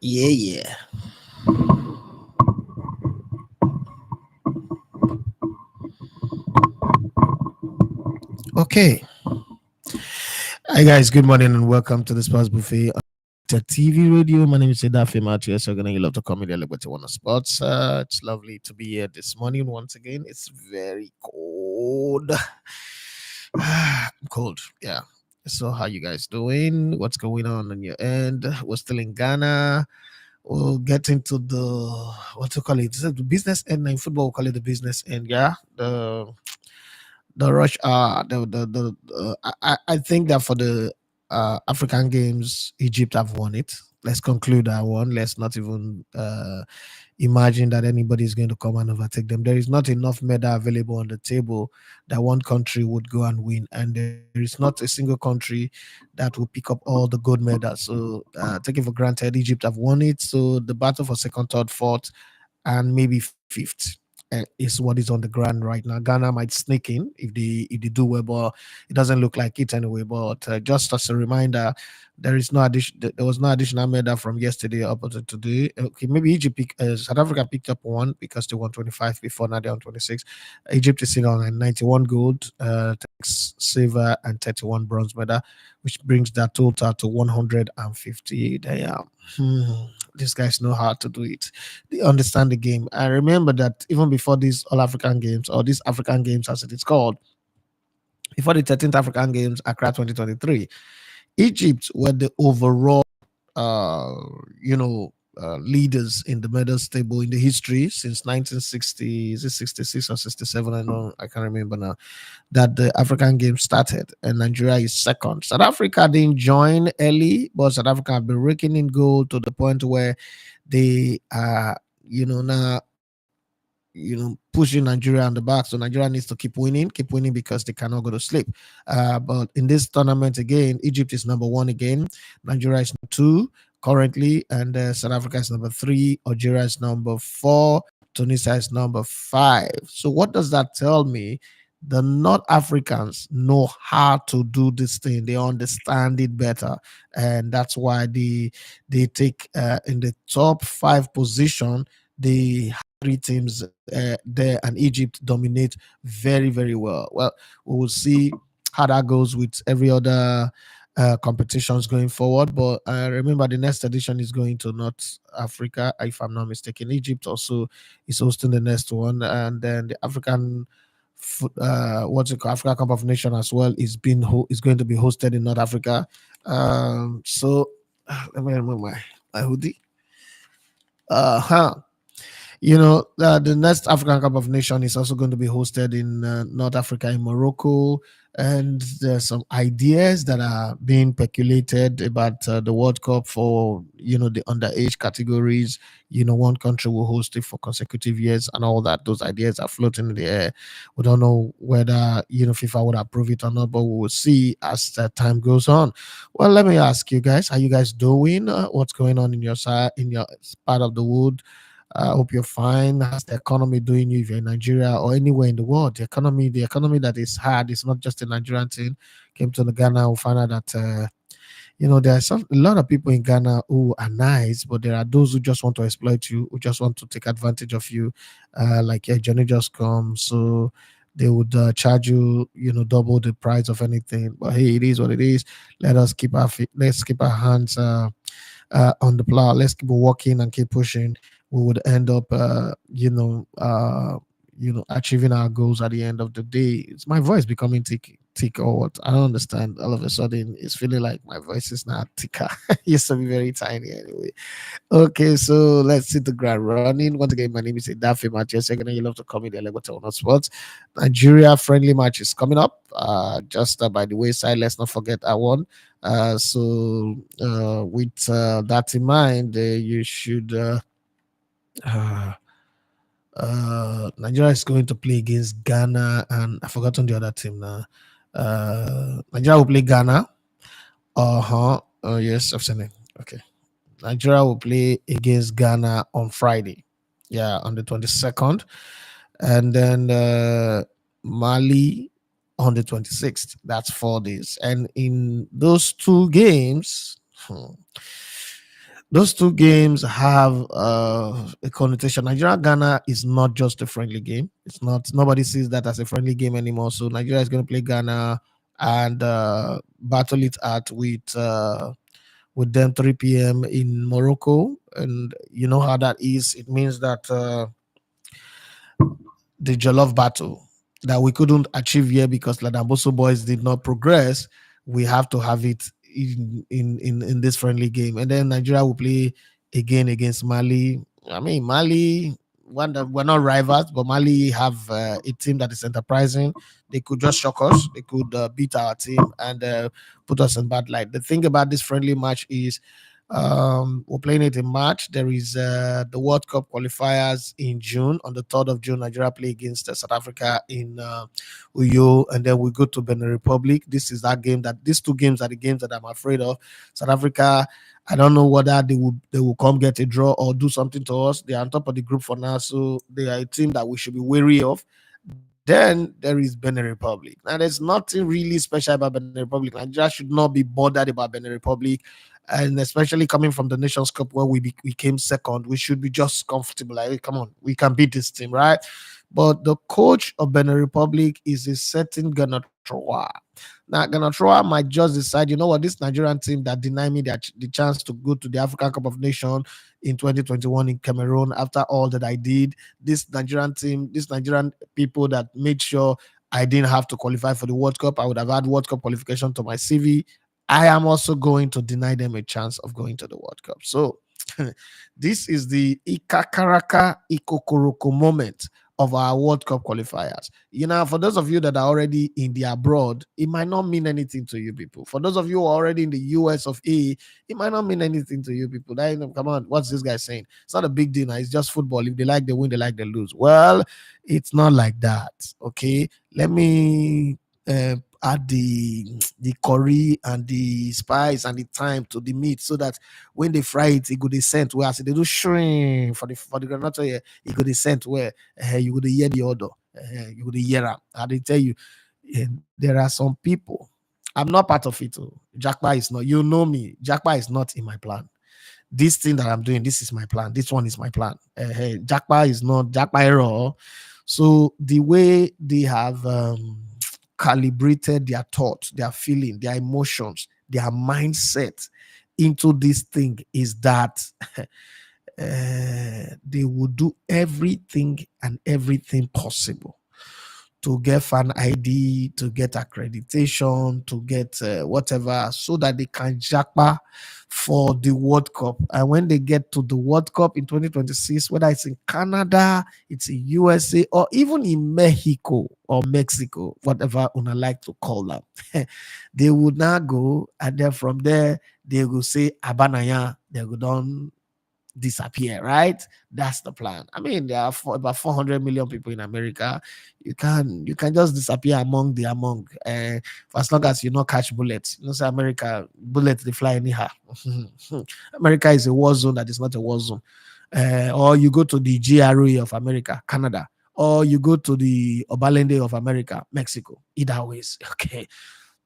Yeah. Okay. Hi guys, good morning and welcome to the Sports Buffet on Tech TV Radio. My name is Dafi Matthew. So gonna love to come here like one of sports. It's lovely to be here this morning once again. It's very cold. I'm cold. Yeah. So how you guys doing? What's going on your end? We're still in Ghana. We'll get into the what to call it? Is it the business end? In football, we'll call it the business end. Yeah. The rush I think that for the African games Egypt have won it. Let's conclude that one. Let's not even imagine that anybody is going to come and overtake them. There is not enough medal available on the table that one country would go and win, and there is not a single country that will pick up all the gold medals. So taking for granted Egypt have won it, so the battle for second, third, fourth, and maybe fifth is what is on the ground right now. Ghana might sneak in if they do well, but it doesn't look like it anyway. But just as a reminder, there was no additional medal from yesterday up to today. Okay, maybe South Africa picked up one because they won 25 before. Now they're on 26. Egypt is sitting on a 91 gold, 36 silver, and 31 bronze medal, which brings that total to 150. Damn. These guys know how to do it. They understand the game. I remember that even before these All African Games, or these African Games as it is called, before the 13th African Games, Accra 2023, Egypt were the overall, uh, leaders in the medals table in the history since 1960. Is it 66 or 67? I know, I can't remember now. That the African Games started, and Nigeria is second. South Africa didn't join early, but South Africa have been raking in gold to the point where they are, now pushing Nigeria on the back. So Nigeria needs to keep winning because they cannot go to sleep. But in this tournament again, Egypt is number one again, Nigeria is number two currently, and South Africa is number three, Algeria is number four, Tunisia is number five. So what does that tell me? The North Africans know how to do this thing. They understand it better, and that's why they take in the top five position. They three teams there, and Egypt dominate very, very well. Well, we will see how that goes with every other competitions going forward. But remember, the next edition is going to North Africa, if I'm not mistaken. Egypt also is hosting the next one, and then the African what's it called, Africa Cup of Nations as well is going to be hosted in North Africa. So let me remove my hoodie. Huh. The next African Cup of Nations is also going to be hosted in North Africa, in Morocco, and there's some ideas that are being speculated about the World Cup for the underage categories. One country will host it for consecutive years and all that. Those ideas are floating in the air. We don't know whether FIFA would approve it or not, but we will see as time goes on. Well, let me ask you guys: Are you guys doing? What's going on in your side, in your part of the wood? I hope you're fine. How's the economy doing you if you're in Nigeria or anywhere in the world? The economy that is hard. It's not just a Nigerian thing. Came to the Ghana, we find out that there are a lot of people in Ghana who are nice, but there are those who just want to exploit you, who just want to take advantage of you. Like yeah, Johnny just come, so they would charge you, double the price of anything. But hey, it is what it is. Let's keep our hands on the plow. Let's keep walking and keep pushing. We would end up, achieving our goals at the end of the day. Is my voice becoming thick or what? I don't understand. All of a sudden, it's feeling like my voice is now thicker. It used to be very tiny anyway. Okay, so let's hit the ground running. Once again, my name is Dafi Matthew. Second, you love to call me the Legoto on sports. Nigeria friendly match is coming up. Just by the wayside, let's not forget that one. With that in mind, you should. Uh, Nigeria is going to play against Ghana, and I forgotten the other team now. Nigeria will play Ghana. Yes, I've seen it. Okay. Nigeria will play against Ghana on Friday. Yeah, on the 22nd. And then Mali on the 26th. That's 4 days. And in those two games, Those two games have a connotation. Nigeria Ghana is not just a friendly game. It's not. Nobody sees that as a friendly game anymore. So Nigeria is going to play Ghana and battle it out with them 3 p.m. in Morocco, and you know how that is. It means that the Jollof battle that we couldn't achieve here because Ladamboso boys did not progress, we have to have it in this friendly game. And then Nigeria will play again against Mali. I mean, Mali, we're not rivals, but Mali have a team that is enterprising. They could just shock us. They could beat our team and put us in bad light. The thing about this friendly match is we're playing it in March. There is the World Cup qualifiers in June. On the 3rd of June, Nigeria play against South Africa in Uyo, and then we go to Benin Republic. This is that game that these two games are the games that I'm afraid of. South Africa, I don't know whether they will come get a draw or do something to us. They are on top of the group for now, so they are a team that we should be wary of. Then there is Benin Republic. Now, there's nothing really special about Benin Republic. Nigeria should not be bothered about Benin Republic, and especially coming from the Nations Cup where we came second, we should be just comfortable. Like, hey, come on, we can beat this team, right? But the coach of Benin Republic is a certain Ganatroa. Now, Ganatroa might just decide, you know what, this Nigerian team that denied me the chance to go to the African Cup of Nations in 2021 in Cameroon after all that I did, this Nigerian team, this Nigerian people that made sure I didn't have to qualify for the World Cup, I would have had World Cup qualification to my CV. I am also going to deny them a chance of going to the World Cup. So this is the Ikakaraka Ikokoroko moment of our World Cup qualifiers. You know, for those of you that are already in the abroad, it might not mean anything to you people. For those of you who are already in the US of A, it might not mean anything to you people. That, come on, what's this guy saying? It's not a big deal. It's just football. If they like, they win. They like, they lose. Well, it's not like that. Okay, let me add the curry and the spice and the thyme to the meat so that when they fry it, it go the scent where I say they do shrink for the granite here, it go the scent where you go to hear the order, you go to hear am. And they tell you there are some people. I'm not part of it. Oh. Jackpot is not. You know me. Jackpot is not in my plan. This thing that I'm doing, this is my plan. This one is my plan. Jackpot is not Jackpot error. So the way they have calibrated their thoughts, their feeling, their emotions, their mindset into this thing is that they will do everything and everything possible to get fan ID, to get accreditation, to get whatever, so that they can jackpot for the World Cup. And when they get to the World Cup in 2026, whether it's in Canada, it's in USA, or even in Mexico or Mexico, whatever una like to call them, they would now go, and then from there they will say Abanaya, they will done disappear, right? That's the plan. I mean, there are about 400 million people in America. You can just disappear among the among, for as long as you not catch bullets. You know, say America bullets they fly anyhow. America is a war zone that is not a war zone. Or you go to the GRA of America, Canada, or you go to the Obalende of America, Mexico. Either ways, okay.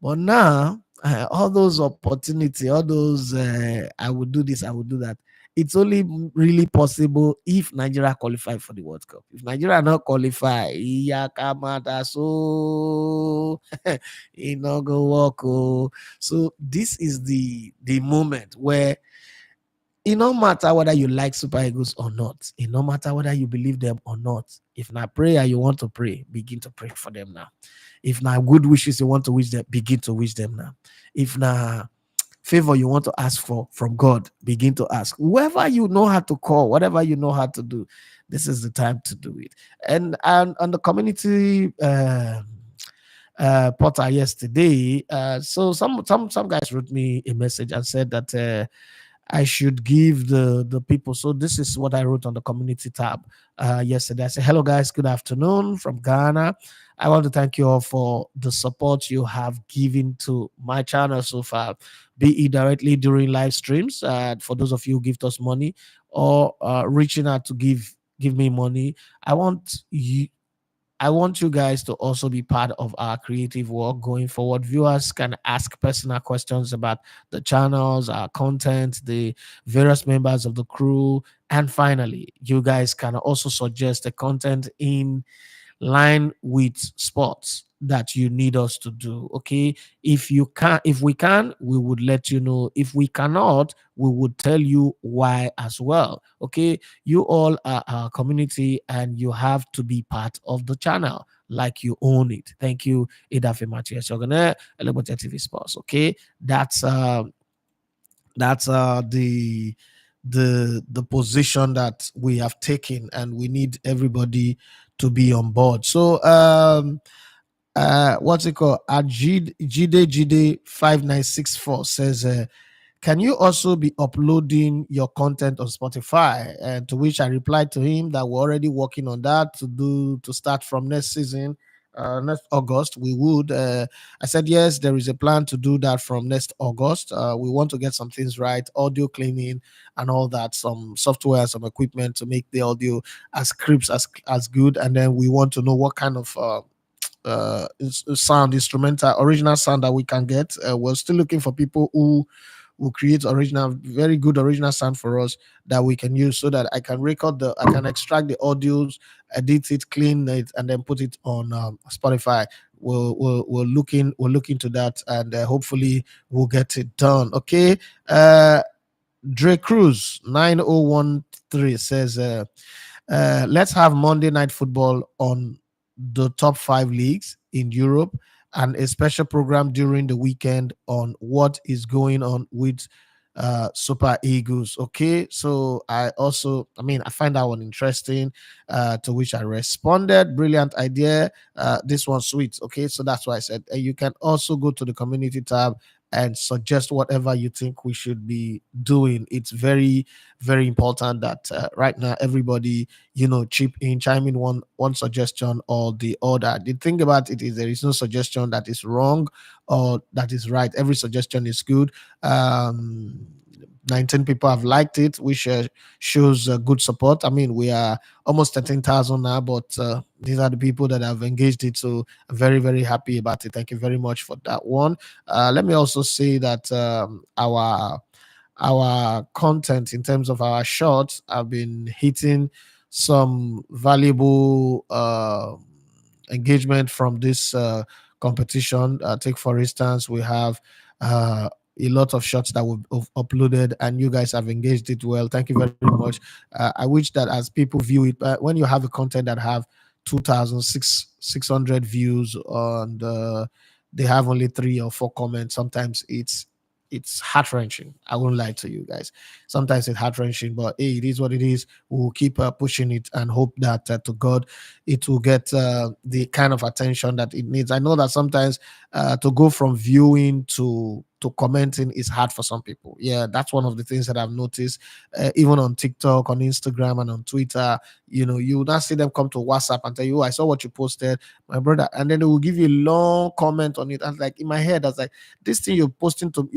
But now, all those opportunity, all those I would do this, I would do that. It's only really possible if Nigeria qualify for the World Cup. If Nigeria not qualify, Yakamata, so it not go work. Oh. So this is the moment where it no matter whether you like Super Eagles or not, it no matter whether you believe them or not. If not prayer you want to pray, begin to pray for them now. If now good wishes you want to wish them, begin to wish them now. If now favor you want to ask for from God, begin to ask. Whoever you know how to call, whatever you know how to do, this is the time to do it. And on the community portal yesterday, so some guys wrote me a message and said that I should give the people. So this is what I wrote on the community tab yesterday. I said, hello guys, good afternoon from Ghana. I want to thank you all for the support you have given to my channel so far, be it directly during live streams, for those of you who give us money, or reaching out to give me money. I want you. I want you guys to also be part of our creative work going forward. Viewers can ask personal questions about the channels, our content, the various members of the crew. And finally, you guys can also suggest the content in line with sports that you need us to do. Okay, if we can, we would let you know. If we cannot, we would tell you why as well. Okay, you all are our community and you have to be part of the channel like you own it. Thank you, Idafe Matthias Yogane, Elemote TV Sports. Okay, that's the position that we have taken, and we need everybody to be on board. So what's it called? Jide 5964 says, can you also be uploading your content on Spotify? And to which I replied to him that we're already working on that to start from next season. Next August, we would. I said yes, there is a plan to do that from next August. We want to get some things right, audio cleaning and all that, some software, some equipment to make the audio as crisp as good, and then we want to know what kind of sound, instrumental, original sound that we can get. We're still looking for people who will create original, very good original sound for us that we can use, so that I can extract the audios, edit it, clean it, and then put it on Spotify. We'll look into that, and hopefully we'll get it done. Okay. Dre Cruz 9013 says, let's have Monday Night Football on the top 5 leagues in Europe, and a special program during the weekend on what is going on with Super Eagles. Okay, so I find that one interesting, to which I responded, brilliant idea. This one's sweet. Okay, so that's why I said you can also go to the community tab and suggest whatever you think we should be doing. It's very, very important that right now everybody, chime in one suggestion or the other. The thing about it is there is no suggestion that is wrong or that is right. Every suggestion is good. 19 people have liked it, which shows good support. I mean, we are almost 13,000 now, but these are the people that have engaged it. So I'm very, very happy about it. Thank you very much for that one. Let me also say that our content in terms of our shorts have been hitting some valuable engagement from this competition. Take for instance, we have a lot of shots that we've uploaded, and you guys have engaged it well. Thank you very much. I wish that as people view it, when you have a content that have 2,600 views and they have only 3 or 4 comments, sometimes it's heart wrenching. I won't lie to you guys. Sometimes it's heart wrenching, but hey, it is what it is. We'll keep pushing it and hope that to God it will get the kind of attention that it needs. I know that sometimes to go from viewing to commenting is hard for some people. Yeah, that's one of the things that I've noticed. Even on TikTok, on Instagram, and on Twitter, you will not see them come to WhatsApp and tell you, "Oh, I saw what you posted, my brother," and then they will give you a long comment on it. And like in my head, I was like, "This thing you're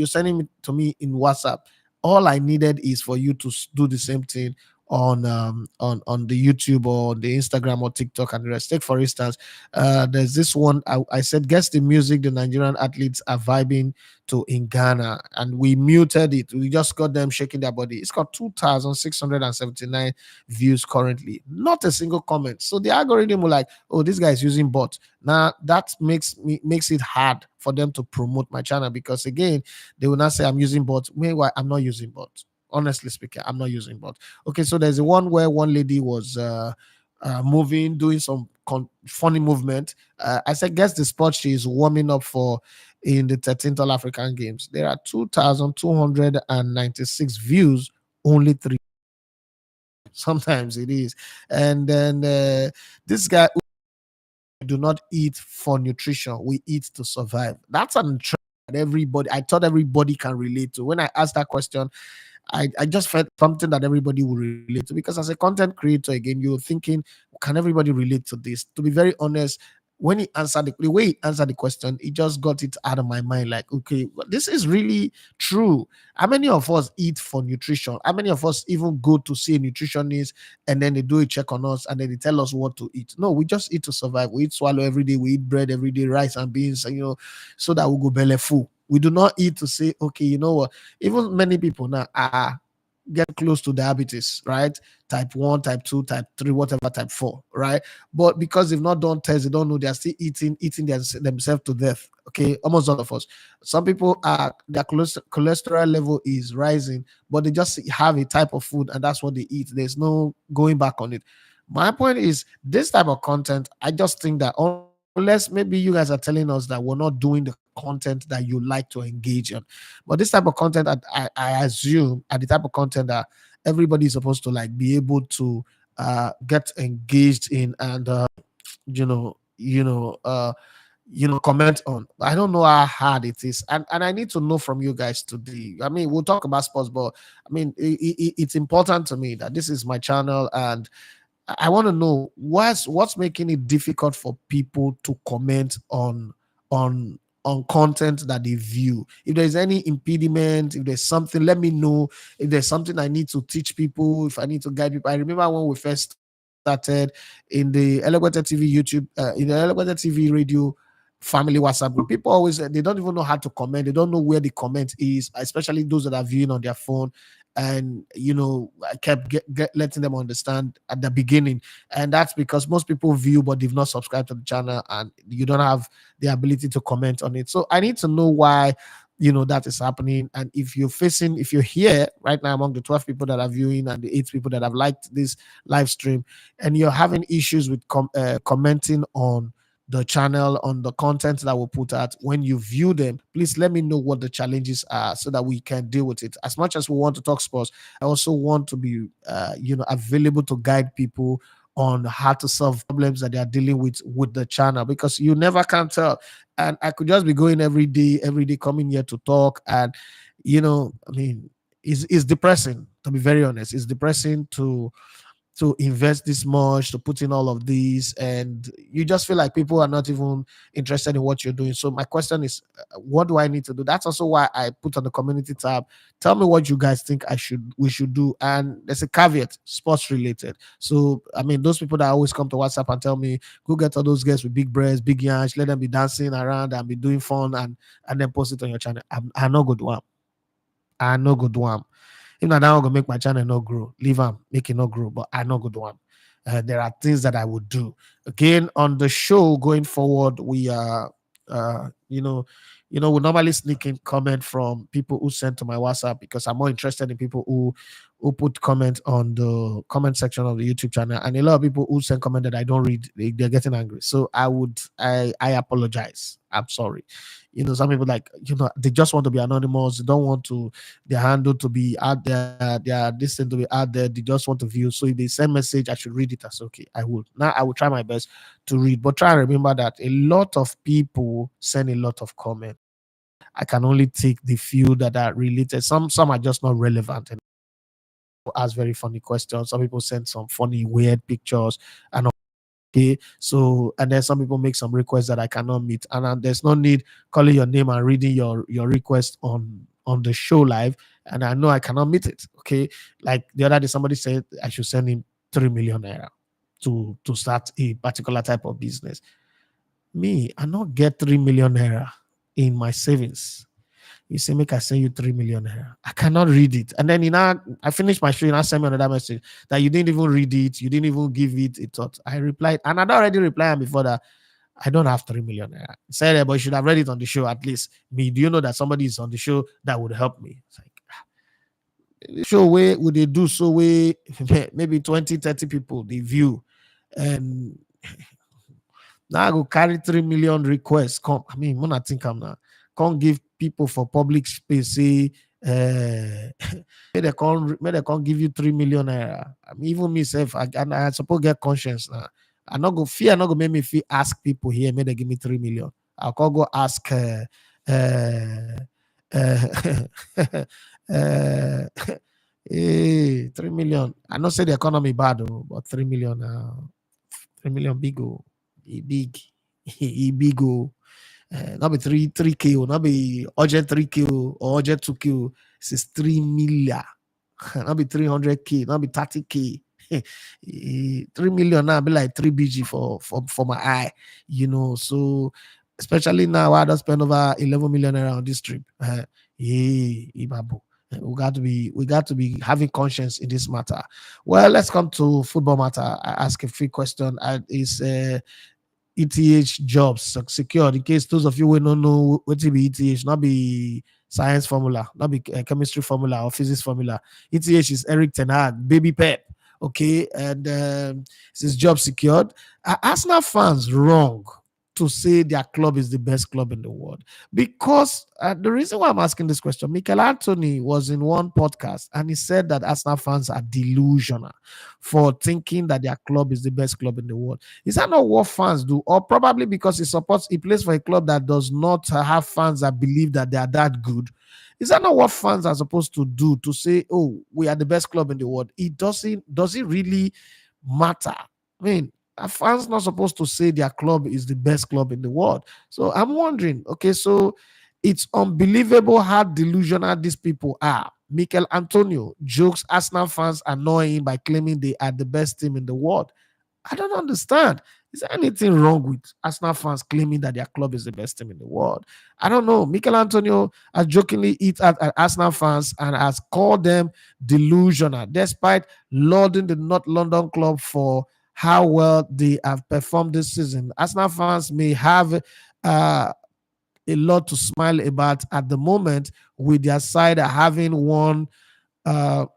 sending to me in WhatsApp. All I needed is for you to do the same thing on the YouTube or the Instagram or TikTok and the rest." Take for instance, there's this one I said, guess the music the Nigerian athletes are vibing to in Ghana, and we muted it. We just got them shaking their body. It's got 2,679 views currently, not a single comment. So the algorithm will like, oh, this guy is using bot. Now that makes it hard for them to promote my channel, because again, they will not say I'm using bot. Meanwhile, I'm not using bot. Honestly speaking, I'm not using bot. Okay, so there's a one where one lady was moving, doing some funny movement. I said, guess the sport she is warming up for in the 13th All African Games. There are 2,296 views, only 3. Sometimes it is. And then this guy, we do not eat for nutrition, we eat to survive. That's an that everybody, I thought everybody can relate to. When I asked that question, I just felt something that everybody will relate to, because as a content creator, again, you're thinking, can everybody relate to this? To be very honest, when he answered the way he answered the question, it just got it out of my mind. Like, okay, this is really true. How many of us eat for nutrition? How many of us even go to see a nutritionist and then they do a check on us and then they tell us what to eat? No, we just eat to survive. We eat swallow every day. We eat bread every day, rice and beans, so that we go belly full. We do not eat to say, okay, you know what? Even many people now are get close to diabetes, right? Type 1, type 2, type 3, whatever, type 4, right? But because they've not done tests, they don't know, they're still eating themselves to death. Okay, almost all of us. Some people are, their cholesterol level is rising, but they just have a type of food and that's what they eat. There's no going back on it. My point is, this type of content, I just think that unless maybe you guys are telling us that we're not doing the content that you like to engage in, but this type of content, I assume, are the type of content that everybody is supposed to like be able to get engaged in and you know you know uh comment on. I don't know how hard it is, and I need to know from you guys today. I mean, we'll talk about sports, but I mean, it's important to me that this is my channel, and I want to know what's making it difficult for people to comment on on content that they view. If there's any impediment, if there's something, let me know. If there's something I need to teach people, if I need to guide people. I remember when we first started in the Elevated TV YouTube, in the Elevated TV radio family WhatsApp group, people always they don't even know how to comment. They don't know where the comment is, especially those that are viewing on their phone. And I kept letting them understand at the beginning, and that's because most people view but they've not subscribed to the channel and you don't have the ability to comment on it. So I need to know why that is happening. And if you're here right now among the 12 people that are viewing and the 8 people that have liked this live stream, and you're having issues with commenting on the channel, on the content that we put out, when you view them, please let me know what the challenges are so that we can deal with it. As much as we want to talk sports, I also want to be available to guide people on how to solve problems that they are dealing with the channel, because you never can tell. And I could just be going every day coming here to talk, and I mean, it's depressing, to be very honest. It's depressing to invest this much, to put in all of these, and you just feel like people are not even interested in what you're doing. So my question is, what do I need to do? That's also why I put on the community tab, tell me what you guys think we should do. And there's a caveat, sports related. So I mean, those people that always come to WhatsApp and tell me, go get all those guys with big breasts, big yans, let them be dancing around and be doing fun, and then post it on your channel. I'm not good one. I no good one. If not, that one gonna make my channel not grow. Leave them, make it not grow. But I no good one. There are things that I would do. Again, on the show going forward, we are, we normally sneak in comment from people who send to my WhatsApp, because I'm more interested in people who put comment on the comment section of the YouTube channel, and a lot of people who send comment that I don't read, they're getting angry. So I apologize. I'm sorry. Some people, like, they just want to be anonymous. They don't want to their handle to be out there, their this thing to be out there. They just want to view. So if they send message, I should read it. As okay, I would. Now I will try my best to read, but try and remember that a lot of people send a lot of comment. I can only take the few that are related. Some are just not relevant, and ask very funny questions. Some people send some funny, weird pictures, and okay, so, and then some people make some requests that I cannot meet, and there's no need calling your name and reading your request on the show live, and I know I cannot meet it. Okay, like the other day, somebody said I should send him 3 million naira to start a particular type of business. Me, I not get 3 million naira in my savings. You say, make I send you 3 million naira. I cannot read it. And then I finished my show, you now send me another message that you didn't even read it, you didn't even give it a thought. I replied, and I'd already replied before that I don't have 3 million naira. He said, but you should have read it on the show at least. Me, do you know that somebody is on the show that would help me? It's like, the show where would they do so where maybe 20, 30 people they view, and now I go carry 3 million requests. Come, I mean, when I think I'm now, can't give people for public space, say, may they can't give you 3 million naira. I mean, even myself, I suppose get conscience now. I not go fear, not go make me feel ask people here, may they give me 3 million. I'll call go ask uh, uh, uh, 3 million. I not say the economy bad, but 3 million 3 million big, oh, big. He big go. Not be three K, not be urgent 3K or urgent 2K. It's 3 million. Not be 300K, not be 30K. 3 million now be like 3 BG for my eye, So especially now, I don't spend over 11 million naira on this trip. Yeah, Ibabu. We got to be having conscience in this matter. Well, let's come to football matter. I ask a free question. Is ETH jobs secured? In case those of you who don't know what it be ETH, not be science formula, not be chemistry formula or physics formula. ETH is Eric Ten Hag, baby Pep. Okay, and is his job secured? Are Arsenal fans wrong to say their club is the best club in the world? Because the reason why I'm asking this question, Michael Anthony was in one podcast and he said that Arsenal fans are delusional for thinking that their club is the best club in the world. Is that not what fans do? Or probably because he plays for a club that does not have fans that believe that they are that good. Is that not what fans are supposed to do, to say, oh, we are the best club in the world? Does it really matter? I mean, are fans not supposed to say their club is the best club in the world? So I'm wondering, okay, so it's unbelievable how delusional these people are. Mikel Antonio jokes Arsenal fans annoy him by claiming they are the best team in the world. I don't understand. Is there anything wrong with Arsenal fans claiming that their club is the best team in the world? I don't know. Mikel Antonio has jokingly eat at Arsenal fans and has called them delusional, despite lauding the North London club for how well they have performed this season. Arsenal fans may have a lot to smile about at the moment, with their side having won uh,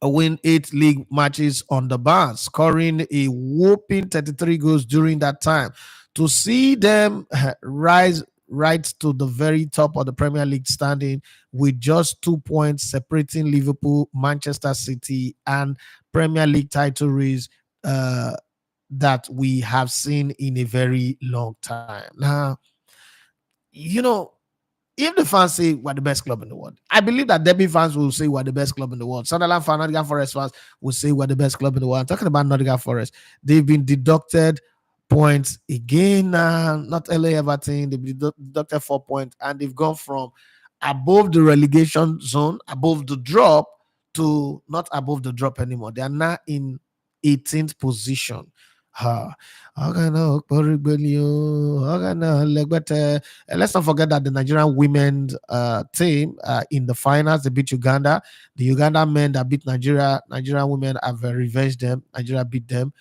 win 8 league matches on the bounce, scoring a whopping 33 goals during that time. To see them rise right to the very top of the Premier League standing, with just 2 points separating Liverpool, Manchester City, and Premier League title race, that we have seen in a very long time. Now, you know, if the fans say we're the best club in the world, I believe that Derby fans will say we're the best club in the world. Sunderland fans, Nottingham Forest fans will say we're the best club in the world. I'm talking about Nottingham Forest. They've been deducted points again. Not LA Everton. They've been deducted 4 points, and they've gone from above the relegation zone, above the drop, to not above the drop anymore. They are now in 18th position. Let's not forget that the Nigerian women's team in the finals, they beat Uganda. The Uganda men that beat Nigerian women have revenged them. Nigeria beat them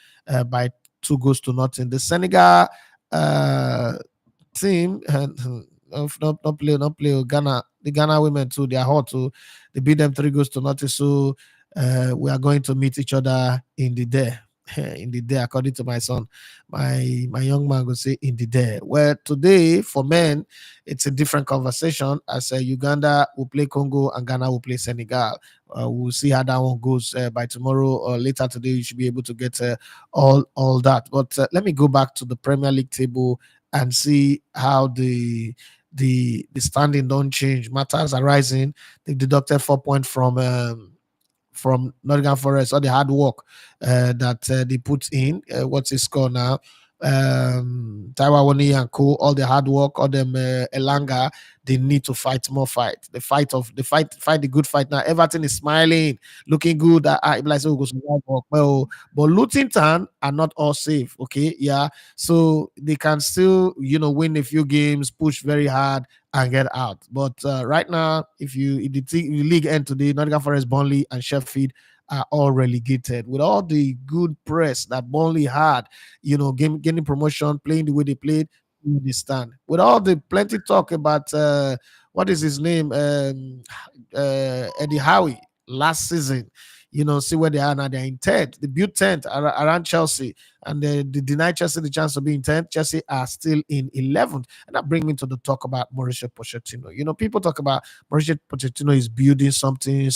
by 2 goals to nothing. The Senegal team and not play Ghana. The Ghana women too, they are hot too. They beat them 3 goals to nothing. So we are going to meet each other in the day. In the day, according to my son, my young man will say in the day. Well, today for men, it's a different conversation. As Uganda will play Congo and Ghana will play Senegal. We'll see how that one goes by tomorrow or later today. You should be able to get all that. But let me go back to the Premier League table and see how the standing don't change. Matters are rising. They've deducted 4 points from Nottingham Forest, all the hard work that they put in. What's his score now? Taiwa Wani and Co. All the hard work, all them Elanga, they need to fight more fight. Fight the good fight now. Everton is smiling, looking good. Like so well, but Luton are not all safe. Okay, yeah. So they can still, win a few games, push very hard, and get out. But right now, if the league end today, Nottingham Forest, Burnley, and Sheffield are all relegated. With all the good press that Burnley had, getting promotion, playing the way they played, they stand. With all the plenty talk about what is his name, Eddie Howe last season. See where they are now. They're in 10th. They built 10th around Chelsea, and they denied Chelsea the chance to be in 10th. Chelsea are still in 11th. And that brings me to the talk about Mauricio Pochettino. People talk about Mauricio Pochettino is building something.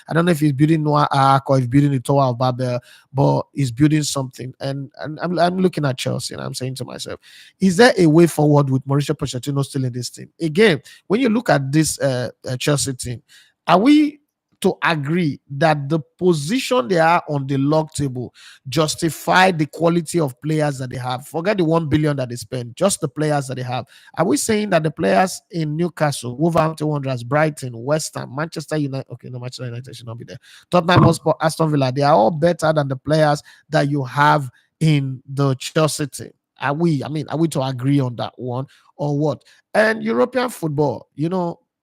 I don't know if he's building Noah Ark or he's building the Tower of Babel, but he's building something. And I'm looking at Chelsea, and I'm saying to myself, is there a way forward with Mauricio Pochettino still in this team? Again, when you look at this Chelsea team, are we to agree that the position they are on the log table justify the quality of players that they have? Forget the 1 billion that they spend, just the players that they have. Are we saying that the players in Newcastle, Wolverhampton Wanderers, Brighton, West Ham, Manchester United, okay, no, Manchester United should not be there, Tottenham Hotspur, Aston Villa, they are all better than the players that you have in the Chelsea team? Are we, I mean, are we to agree on that one or what? And European football,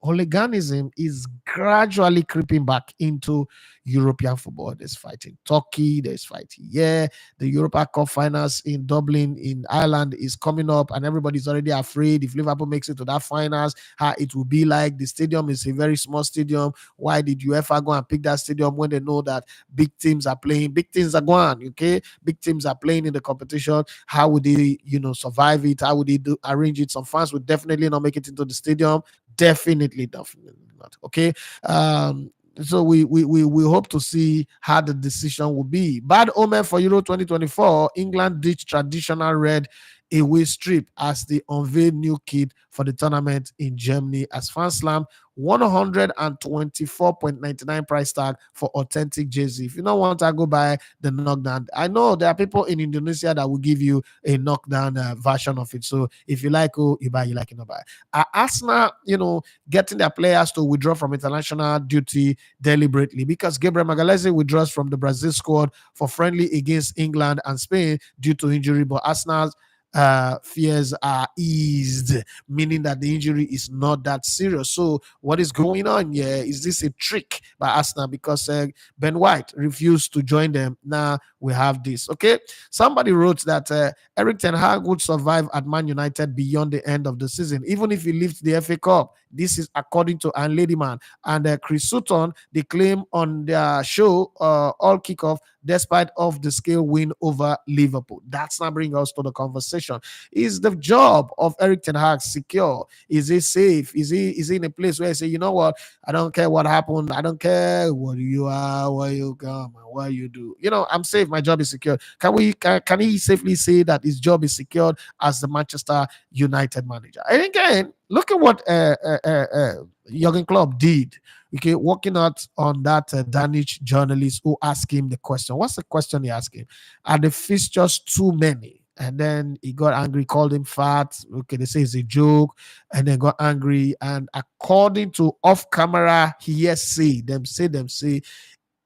hooliganism is gradually creeping back into European football. There's fighting Turkey, there's fighting, yeah. The Europa Cup finals in Dublin, in Ireland, is coming up, and everybody's already afraid if Liverpool makes it to that finals, how it will be like. The stadium is a very small stadium. Why did UEFA go and pick that stadium when they know that big teams are playing? Big teams are going, okay? Big teams are playing in the competition. How would they, survive it? How would they arrange it? Some fans would definitely not make it into the stadium. Definitely not. Okay. So we hope to see how the decision will be. Bad omen for Euro 2024. England ditched traditional red away strip as they unveiled new kit for the tournament in Germany, as fans slam 124.99 price tag for authentic jersey. If you don't want to go buy the knockdown, I know there are people in Indonesia that will give you a knockdown version of it. So if you like, you buy. You like, you not buy. Arsenal, getting their players to withdraw from international duty deliberately, because Gabriel Magalhaes withdraws from the Brazil squad for friendly against England and Spain due to injury, but Arsenal's fears are eased, meaning that the injury is not that serious. So what is going on here? Is this a trick by Arsenal? Because Ben White refused to join them. Now we have this. Okay, somebody wrote that Eric Ten Hag would survive at Man United beyond the end of the season, even if he lifts the FA Cup. This is according to Anne Ladyman and Chris Sutton. They claim on their show All Kickoff, despite of the scale win over Liverpool. That's not bringing us to the conversation. Is the job of Eric Ten Hag secure? Is he safe? Is he in a place where he say, you know what, I don't care what happened, I don't care what you are, where you come, and what you do. I'm safe. My job is secure. Can he safely say that his job is secured as the Manchester United manager? And again, look at what Jurgen Klopp did. Okay, working out on that Danish journalist who asked him the question. What's the question he asked him? Are the fixtures too many? And then he got angry, called him fat. Okay, they say it's a joke, and then got angry. And according to off-camera hearsay, them say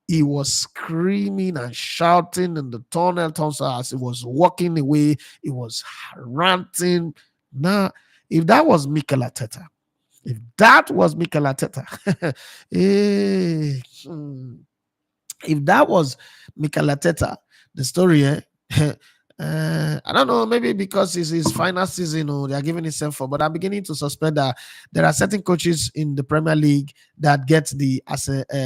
he was screaming and shouting in the tunnel as he was walking away. He was ranting. Now, if that was Mikel Arteta, if that was Mikel Arteta, the story, I don't know, maybe because it's his final season, they are giving himself for, but I'm beginning to suspect that there are certain coaches in the Premier League that get the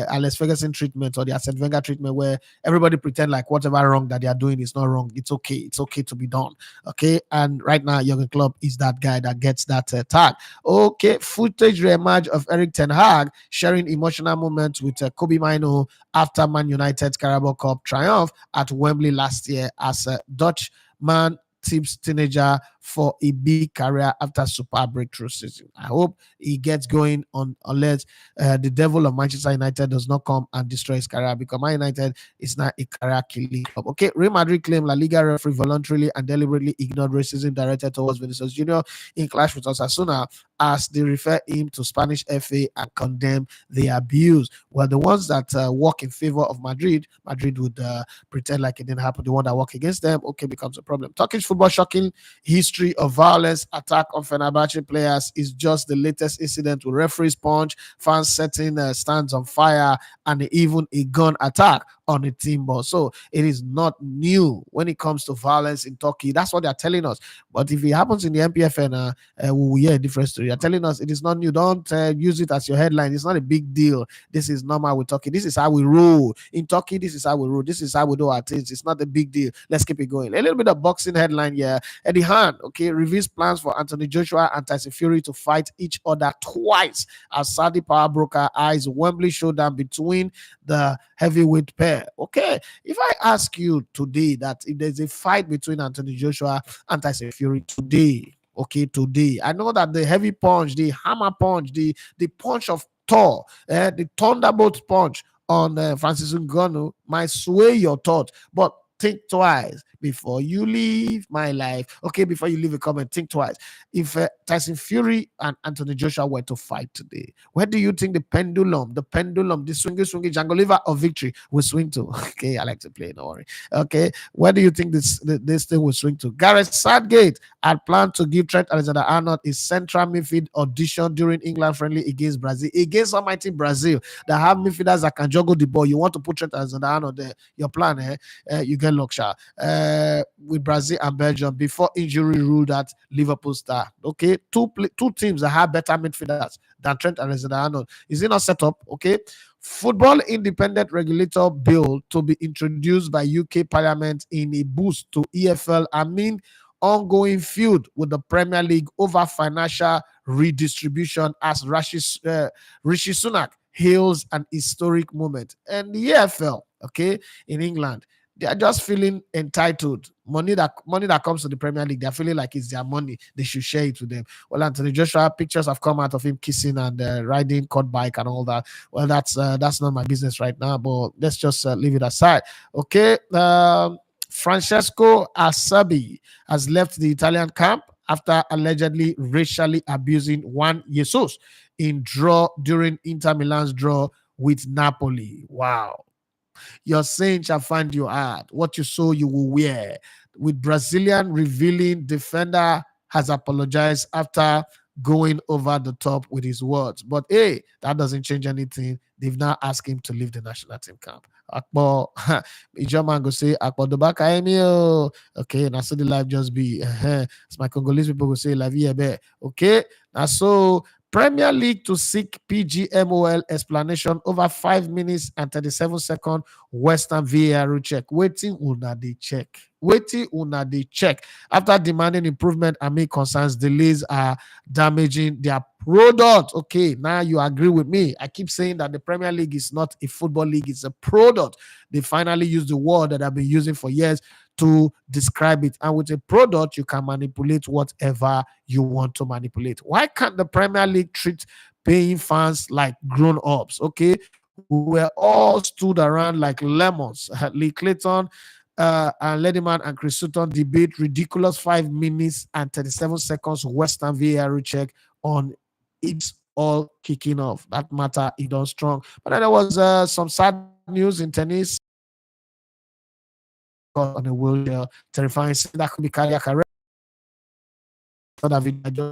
Alex Ferguson treatment or the Arsene Wenger treatment, where everybody pretend like whatever wrong that they are doing is not wrong. It's okay to be done. Okay, and right now Jurgen Klopp is that guy that gets that tag. Okay, footage reemerged of Eric Ten Hag sharing emotional moments with Kobe Mino after Man United's Carabao Cup triumph at Wembley last year, as a Dutch man tips teenager for a big career after super breakthrough season. I hope he gets going on, unless the devil of Manchester United does not come and destroy his career, because Man United is not a career killing club. Okay, Real Madrid claim La Liga referee voluntarily and deliberately ignored racism directed towards Vinicius Jr. in clash with Osasuna, as they refer him to Spanish FA and condemn the abuse. Well, the ones that work in favor of Madrid would pretend like it didn't happen. The one that work against them, okay, becomes a problem. Turkish football shocking history of violence attack on Fenerbahce players is just the latest incident with referees punch, fans setting stands on fire, and even a gun attack on a team ball. So it is not new when it comes to violence in Turkey. That's what they're telling us. But if it happens in the MPFN, we will hear a different story. They're telling us it is not new. Don't use it as your headline. It's not a big deal. This is normal with Turkey. This is how we roll. In Turkey, this is how we roll. This is how we do our things. It's not a big deal. Let's keep it going. A little bit of boxing headline here. Eddie Hearn, okay, reveals plans for Anthony Joshua and Tyson Fury to fight each other twice as Saudi power broker eyes Wembley showdown between the heavyweight pair. Okay, if I ask you today that if there's a fight between Anthony Joshua and Tyson Fury today, okay, today, I know that the heavy punch, the hammer punch, the punch of Thor, the thunderbolt punch on Francis Ngannou might sway your thought, but think twice before you leave my life. Okay, before you leave a comment, think twice. If Tyson Fury and Anthony Joshua were to fight today, where do you think the swingy Django liver of victory will swing to? Okay, I like to play, don't worry. Okay, where do you think this thing will swing to? Gareth Southgate had planned to give Trent Alexander-Arnold a central midfield audition during England friendly against Brazil. Against almighty Brazil that have midfielders that can juggle the ball. You want to put Trent Alexander-Arnold there, your plan, you get Luxor with Brazil and Belgium before injury ruled out Liverpool star. Okay, two teams that have better midfielders than Trent Alexander-Arnold. Is it not set up? Okay. Football Independent Regulator Bill to be introduced by UK Parliament in a boost to EFL amid ongoing feud with the Premier League over financial redistribution as Rishi Sunak hails an historic moment. And the EFL, okay, in England, they are just feeling entitled. Money that comes to the Premier League, they're feeling like it's their money. They should share it with them. Well, Anthony Joshua, pictures have come out of him kissing and riding quad bike and all that. Well, that's not my business right now, but let's just leave it aside. Okay. Francesco Acerbi has left the Italian camp after allegedly racially abusing Juan Jesus during Inter Milan's draw with Napoli. Wow. Your saying shall find you out. What you sow, you will wear. With Brazilian revealing defender has apologized after going over the top with his words. But hey, that doesn't change anything. They've now asked him to leave the national team camp. Akpo, German go say Akpo the back Emil. Okay, now so the life just be. As my Congolese people go say la vie est. Okay, now so Premier League to seek PGMOL explanation over 5 minutes and 37 seconds Western VAR check. Waiting una they check. After demanding improvement amid concerns, delays are damaging their product. Okay, now you agree with me. I keep saying that the Premier League is not a football league, it's a product. They finally use the word that I've been using for years to describe it. And with a product, you can manipulate whatever you want to manipulate. Why can't the Premier League treat paying fans like grown-ups? Okay, we were all stood around like lemons. Lee Clayton and Lediman and Chris Sutton debate ridiculous 5 minutes and 37 seconds Western VAR check on it's all kicking off. That matter is done strong. But then there was some sad news in tennis on a wheelchair, terrifying. That could be cardiac arrest. So that video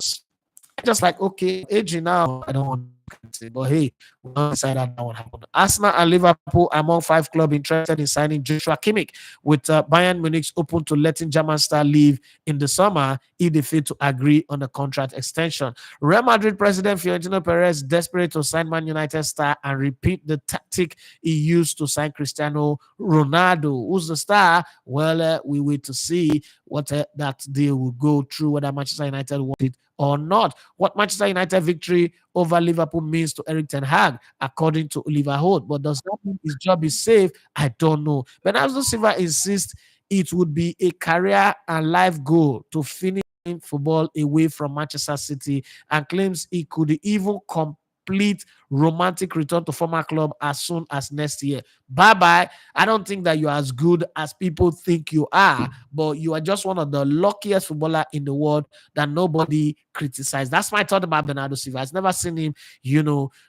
just like, okay, aging now, I don't want to say, but hey, we don't decide that won't happen. Arsenal and Liverpool among 5 clubs interested in signing Joshua Kimmich, with Bayern Munich open to letting German star leave in the summer if they fail to agree on a contract extension. Real Madrid president Florentino Perez desperate to sign Man United star and repeat the tactic he used to sign Cristiano Ronaldo. Who's the star? Well, we wait to see what that deal will go through, whether Manchester United want it or not. What Manchester United victory over Liverpool means to Eric Ten Hag, according to Oliver Holt. But does that mean his job is safe? I don't know. Bernardo Silva insists it would be a career and life goal to finish football away from Manchester City, and claims he could even complete romantic return to former club as soon as next year. Bye-bye. I don't think that you're as good as people think you are, but you are just one of the luckiest footballer in the world that nobody criticized. That's my thought about Bernardo Silva. I've never seen him,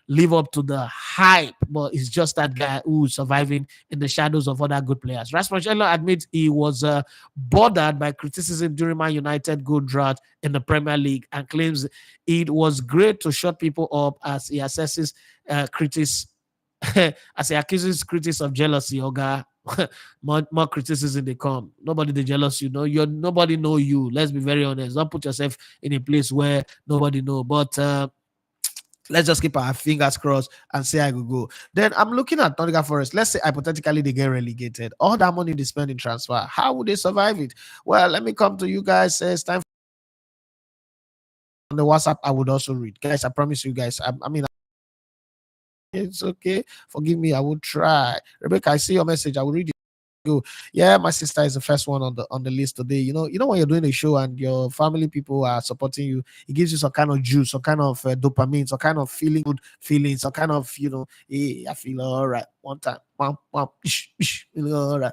live up to the hype, but it's just that guy who's surviving in the shadows of other good players. Rasmus Hojlund admits he was bothered by criticism during Man United goal drought in the Premier League, and claims it was great to shut people up as he assesses critics as he accuses critics of jealousy. Oga, more criticism they come. Nobody they jealous, nobody know you. Let's be very honest. Don't put yourself in a place where nobody know. But let's just keep our fingers crossed and say I could go. Then I'm looking at Nottingham Forest. Let's say hypothetically they get relegated. All that money they spend in transfer, how would they survive it? Well, let me come to you guys. It's time on the WhatsApp. I would also read, guys. I promise you guys. I mean, it's okay. Forgive me. I will try. Rebecca, I see your message. I will read it. go, yeah, my sister is the first one on the list today. When you're doing a show and your family people are supporting you, it gives you some kind of juice, some kind of dopamine, some kind of feeling good feeling, some kind of hey, I feel all right. One time, pam, pam, feeling all right.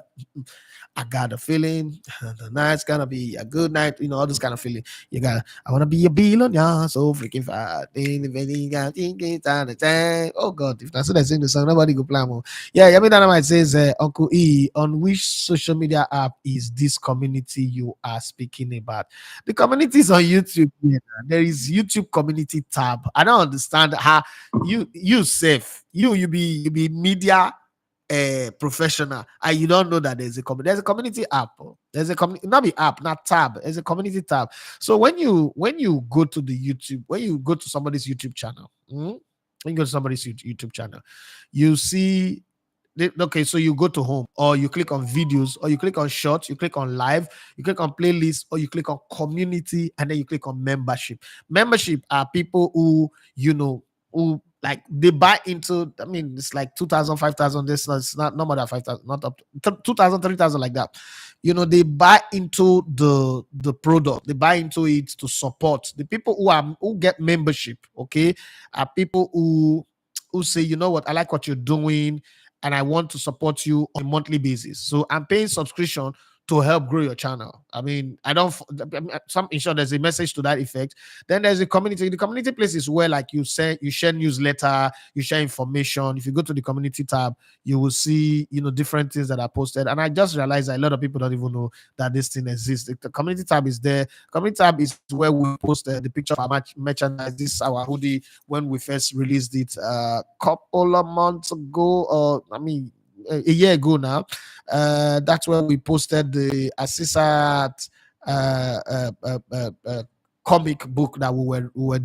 I got a feeling the night's gonna be a good night. All this kind of feeling. I wanna be a billionaire, so freaking fat. Oh God, if that's what I sing the song, nobody go play more. Yeah, Yami Dynamite says, Uncle E, on which social media app is this community you are speaking about? The community is on YouTube. Yeah. There is YouTube community tab. I don't understand how you safe. You be media professional and you don't know that there's a community app. There's a community, not the app, not tab. There's a community tab. So when you go to the YouTube, when you go to somebody's YouTube channel, when you go to somebody's YouTube channel, you see. Okay, so you go to home, or you click on videos, or you click on shorts, you click on live, you click on playlist, or you click on community, and then you click on membership. Membership are people who like they buy into. I mean, it's like 2,000, 5,000. This it's not more than 5,000, not up to 2,000, 3,000, like that. They buy into the product. They buy into it to support the people who get membership. Okay, are people who say, you know what, I like what you're doing and I want to support you on a monthly basis. So I'm paying subscription to help grow your channel. I mean, I don't. Some ensure there's a message to that effect. Then there's a community. The community place is where, like, you share newsletter, you share information. If you go to the community tab, you will see different things that are posted. And I just realized that a lot of people don't even know that this thing exists. The community tab is there. Community tab is where we post the picture of our merchandise. This is our hoodie when we first released it a couple of months ago, or I mean a year ago now. That's where we posted the Assisat comic book that we were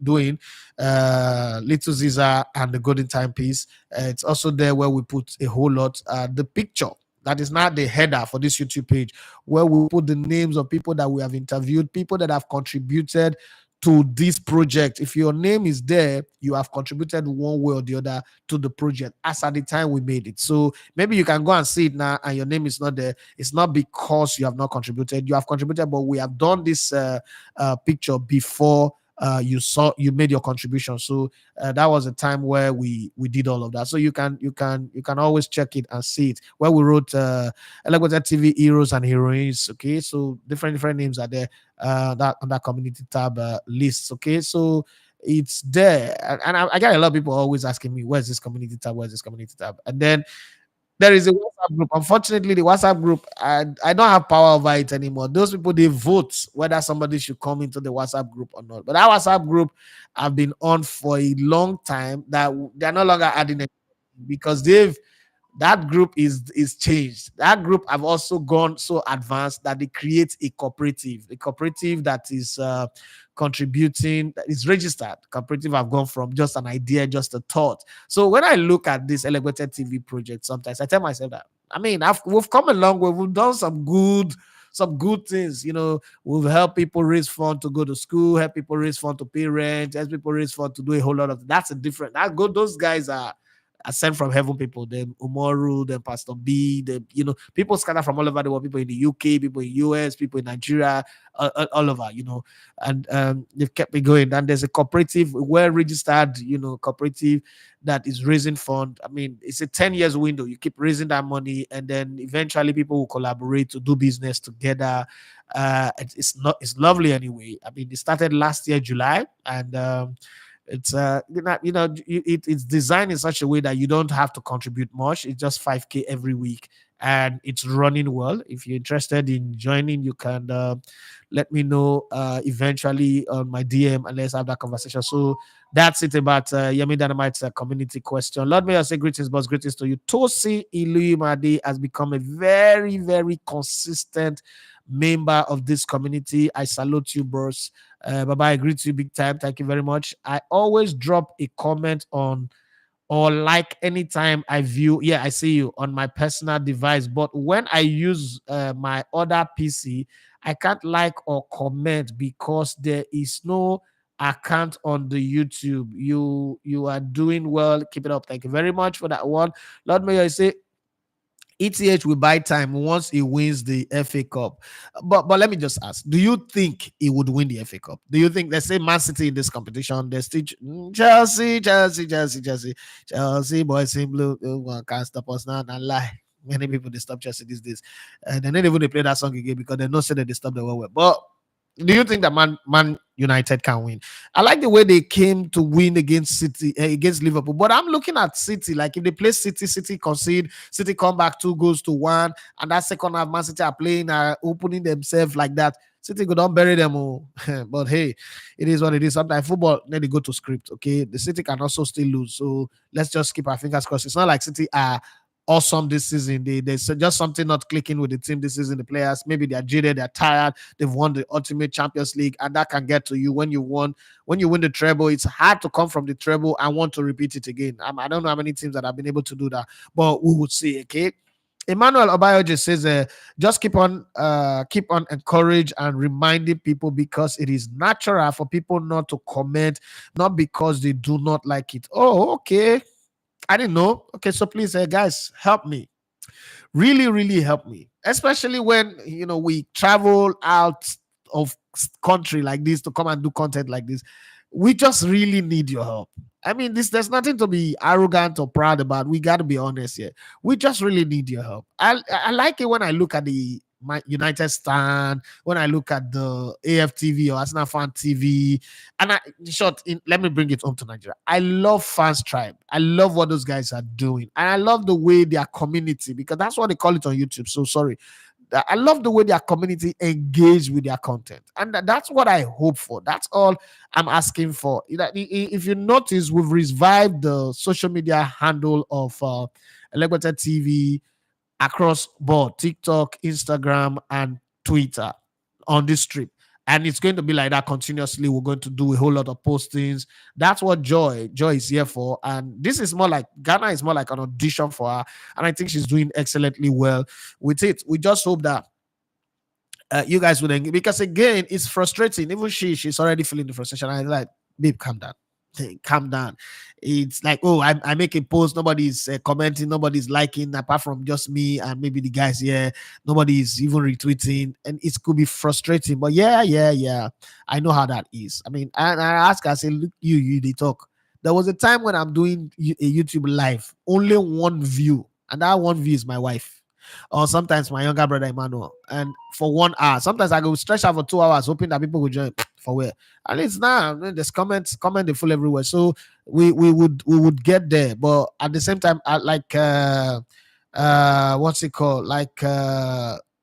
doing, Little Caesar and the Golden Timepiece. It's also there where we put a whole lot. The picture that is not the header for this YouTube page, where we put the names of people that we have interviewed, people that have contributed to this project. If your name is there, you have contributed one way or the other to the project as at the time we made it. So maybe you can go and see it now and your name is not there. It's not because you have not contributed. You have contributed, but we have done this picture before you made your contribution. So that was a time where we did all of that. So you can always check it and see it, where we wrote Elegant TV heroes and heroines. Okay, so different names are there, that on that community tab lists. Okay, so it's there. And I get a lot of people always asking me, where's this community tab, where's this community tab? And then there is a WhatsApp group. Unfortunately, the WhatsApp group, I don't have power over it anymore. Those people, they vote whether somebody should come into the WhatsApp group or not. But that WhatsApp group I've been on for a long time, that they're no longer adding it because that group is changed. That group have also gone so advanced that they create a cooperative that is contributing, that is registered. Cooperative have gone from just an idea, just a thought. So when I look at this Elevated TV project, sometimes I tell myself that, I mean, we've come a long way. We've done some good things. We've helped people raise funds to go to school, help people raise funds to pay rent, help people raise funds to do a whole lot of. That's a different. That good. Those guys are sent from heaven people. Them Umoru, them Pastor B, them people scattered from all over the world. People in the UK, people in US, people in Nigeria, all over. And they've kept me going. And there's a cooperative, well registered, cooperative that is raising fund. I mean, it's a 10 years window. You keep raising that money, and then eventually people will collaborate to do business together. It's lovely anyway. I mean, it started last year July, and it's it's designed in such a way that you don't have to contribute much. It's just 5K every week, and it's running well. If you're interested in joining, you can let me know eventually on my DM, and let's have that conversation. So that's it about Yemi Dynamite's community question. Lord, may I say greetings, boss. Greetings to you. Tosi Iluyimade has become a very, very consistent member of this community. I salute you, bros. Baba, I greet you big time. Thank you very much. I always drop a comment on or like anytime I view. Yeah, I see you on my personal device. But when I use my other PC, I can't like or comment because there is no account on the YouTube. You are doing well. Keep it up. Thank you very much for that one. Lord, may I say ETH will buy time once he wins the FA Cup. But let me just ask: do you think he would win the FA Cup? Do you think, let's say, Man City in this competition, there's still Chelsea, boys in blue, can't stop us now. And lie, many people they stop Chelsea these days, and they don't even they play that song again because they know say that they stop the well. But do you think that Man United can win? I like the way they came to win against City, against Liverpool. But I'm looking at City. Like if they play City, City concede, City come back 2-1, and that second half, Man City are playing, opening themselves like that. City go don't bury them all. But hey, it is what it is. Sometimes football then they go to script. Okay, the City can also still lose. So let's just keep our fingers crossed. It's not like City are awesome this season. There's just something not clicking with the team this season. The players, maybe they're jaded, they're tired, they've won the ultimate Champions League, and that can get to you when you win the treble. It's hard to come from the treble and want to repeat it again. I don't know how many teams that have been able to do that, but we would see. Okay. Emmanuel Obayoje says, just keep on encourage and reminding people, because it is natural for people not to comment, not because they do not like it. Oh, okay. I didn't know. Okay, so please, guys, help me. Really, really help me. Especially when we travel out of country like this to come and do content like this. We just really need your help. I mean, there's nothing to be arrogant or proud about. We got to be honest here. We just really need your help. I like it when I look at the my United stand, when I look at the AFTV or Arsenal Fan TV, and let me bring it home to Nigeria. I love Fans Tribe. I love what those guys are doing, and I love the way their community, because that's what they call it on YouTube. So sorry, I love the way their community engage with their content, and that's what I hope for. That's all I'm asking for. If you notice, we've revived the social media handle of Elegbete TV across board: TikTok, Instagram, and Twitter on this trip. And it's going to be like that continuously. We're going to do a whole lot of postings. That's what Joy is here for. And this is more like Ghana is more like an audition for her. And I think she's doing excellently well with it. We just hope that you guys would engage, because again, it's frustrating. Even she's already feeling the frustration. I like, babe, calm down. Hey, calm down. It's like, oh, I make a post, nobody's commenting, nobody's liking, apart from just me and maybe the guys here. Nobody's even retweeting, and it could be frustrating. But yeah, I know how that is. I mean, and I ask her, I say, look, they talk. There was a time when I'm doing a YouTube live, only one view, and that one view is my wife, or sometimes my younger brother Emmanuel, and for 1 hour. Sometimes I go stretch out for 2 hours, hoping that people will join. For where? And it's now there's comment they full everywhere. So we would get there, but at the same time, I like what's it called? Like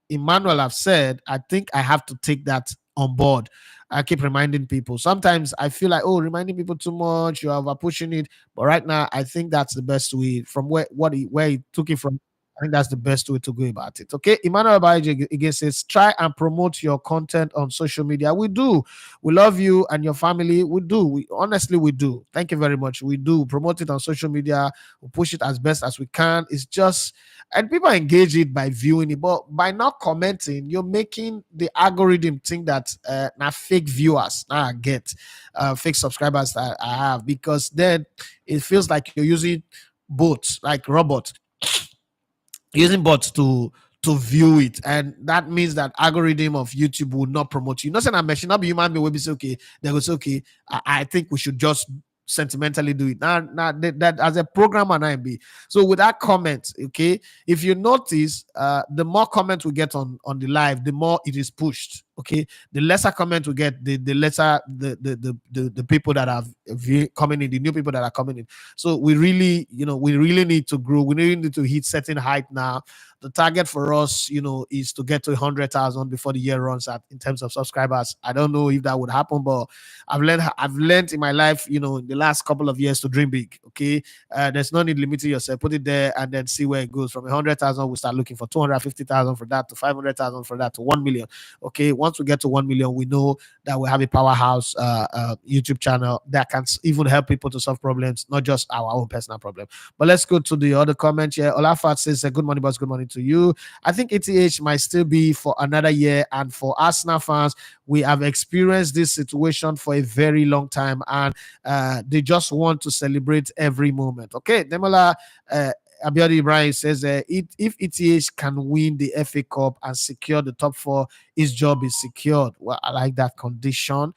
Emmanuel have said, I think I have to take that on board. I keep reminding people. Sometimes I feel like, oh, reminding people too much, you're over pushing it. But right now, I think that's the best way. From where he took it from, I think that's the best way to go about it. Okay. Emmanuel Baiji again says, try and promote your content on social media. We do. We love you and your family. We do. We honestly, we do. Thank you very much. We do promote it on social media. We push it as best as we can. It's just, and people engage it by viewing it, but by not commenting, you're making the algorithm think that now fake viewers now I get fake subscribers that I have, because then it feels like you're using bots like robots, using bots to view it, and that means that algorithm of YouTube will not promote you. Not saying I'm mentioning, not be human being will be say, okay, they go say, okay, I think we should just sentimentally do it now that as a programmer and I be. So with that comment, okay, if you notice, the more comments we get on the live, the more it is pushed. Okay, the lesser comment we get, the lesser the people that are coming in, the new people that are coming in. So we really need to grow. We really need to hit certain height now. The target for us, is to get to 100,000 before the year runs out in terms of subscribers. I don't know if that would happen, but I've learned in my life, in the last couple of years, to dream big. Okay, there's no need limiting yourself. Put it there and then see where it goes. From 100,000, we start looking for 250,000, for that to 500,000, for that to 1 million. Okay, once we get to 1 million, we know that we have a powerhouse YouTube channel that can even help people to solve problems, not just our own personal problem. But let's go to the other comment here. Olafat says, good morning, boss. Good morning to you. I think ETH might still be for another year. And for Arsenal fans, we have experienced this situation for a very long time, and they just want to celebrate every moment. Okay, Demola Abiodi Ibrahim says, if ETH can win the FA Cup and secure the top four, his job is secured. Well, I like that condition.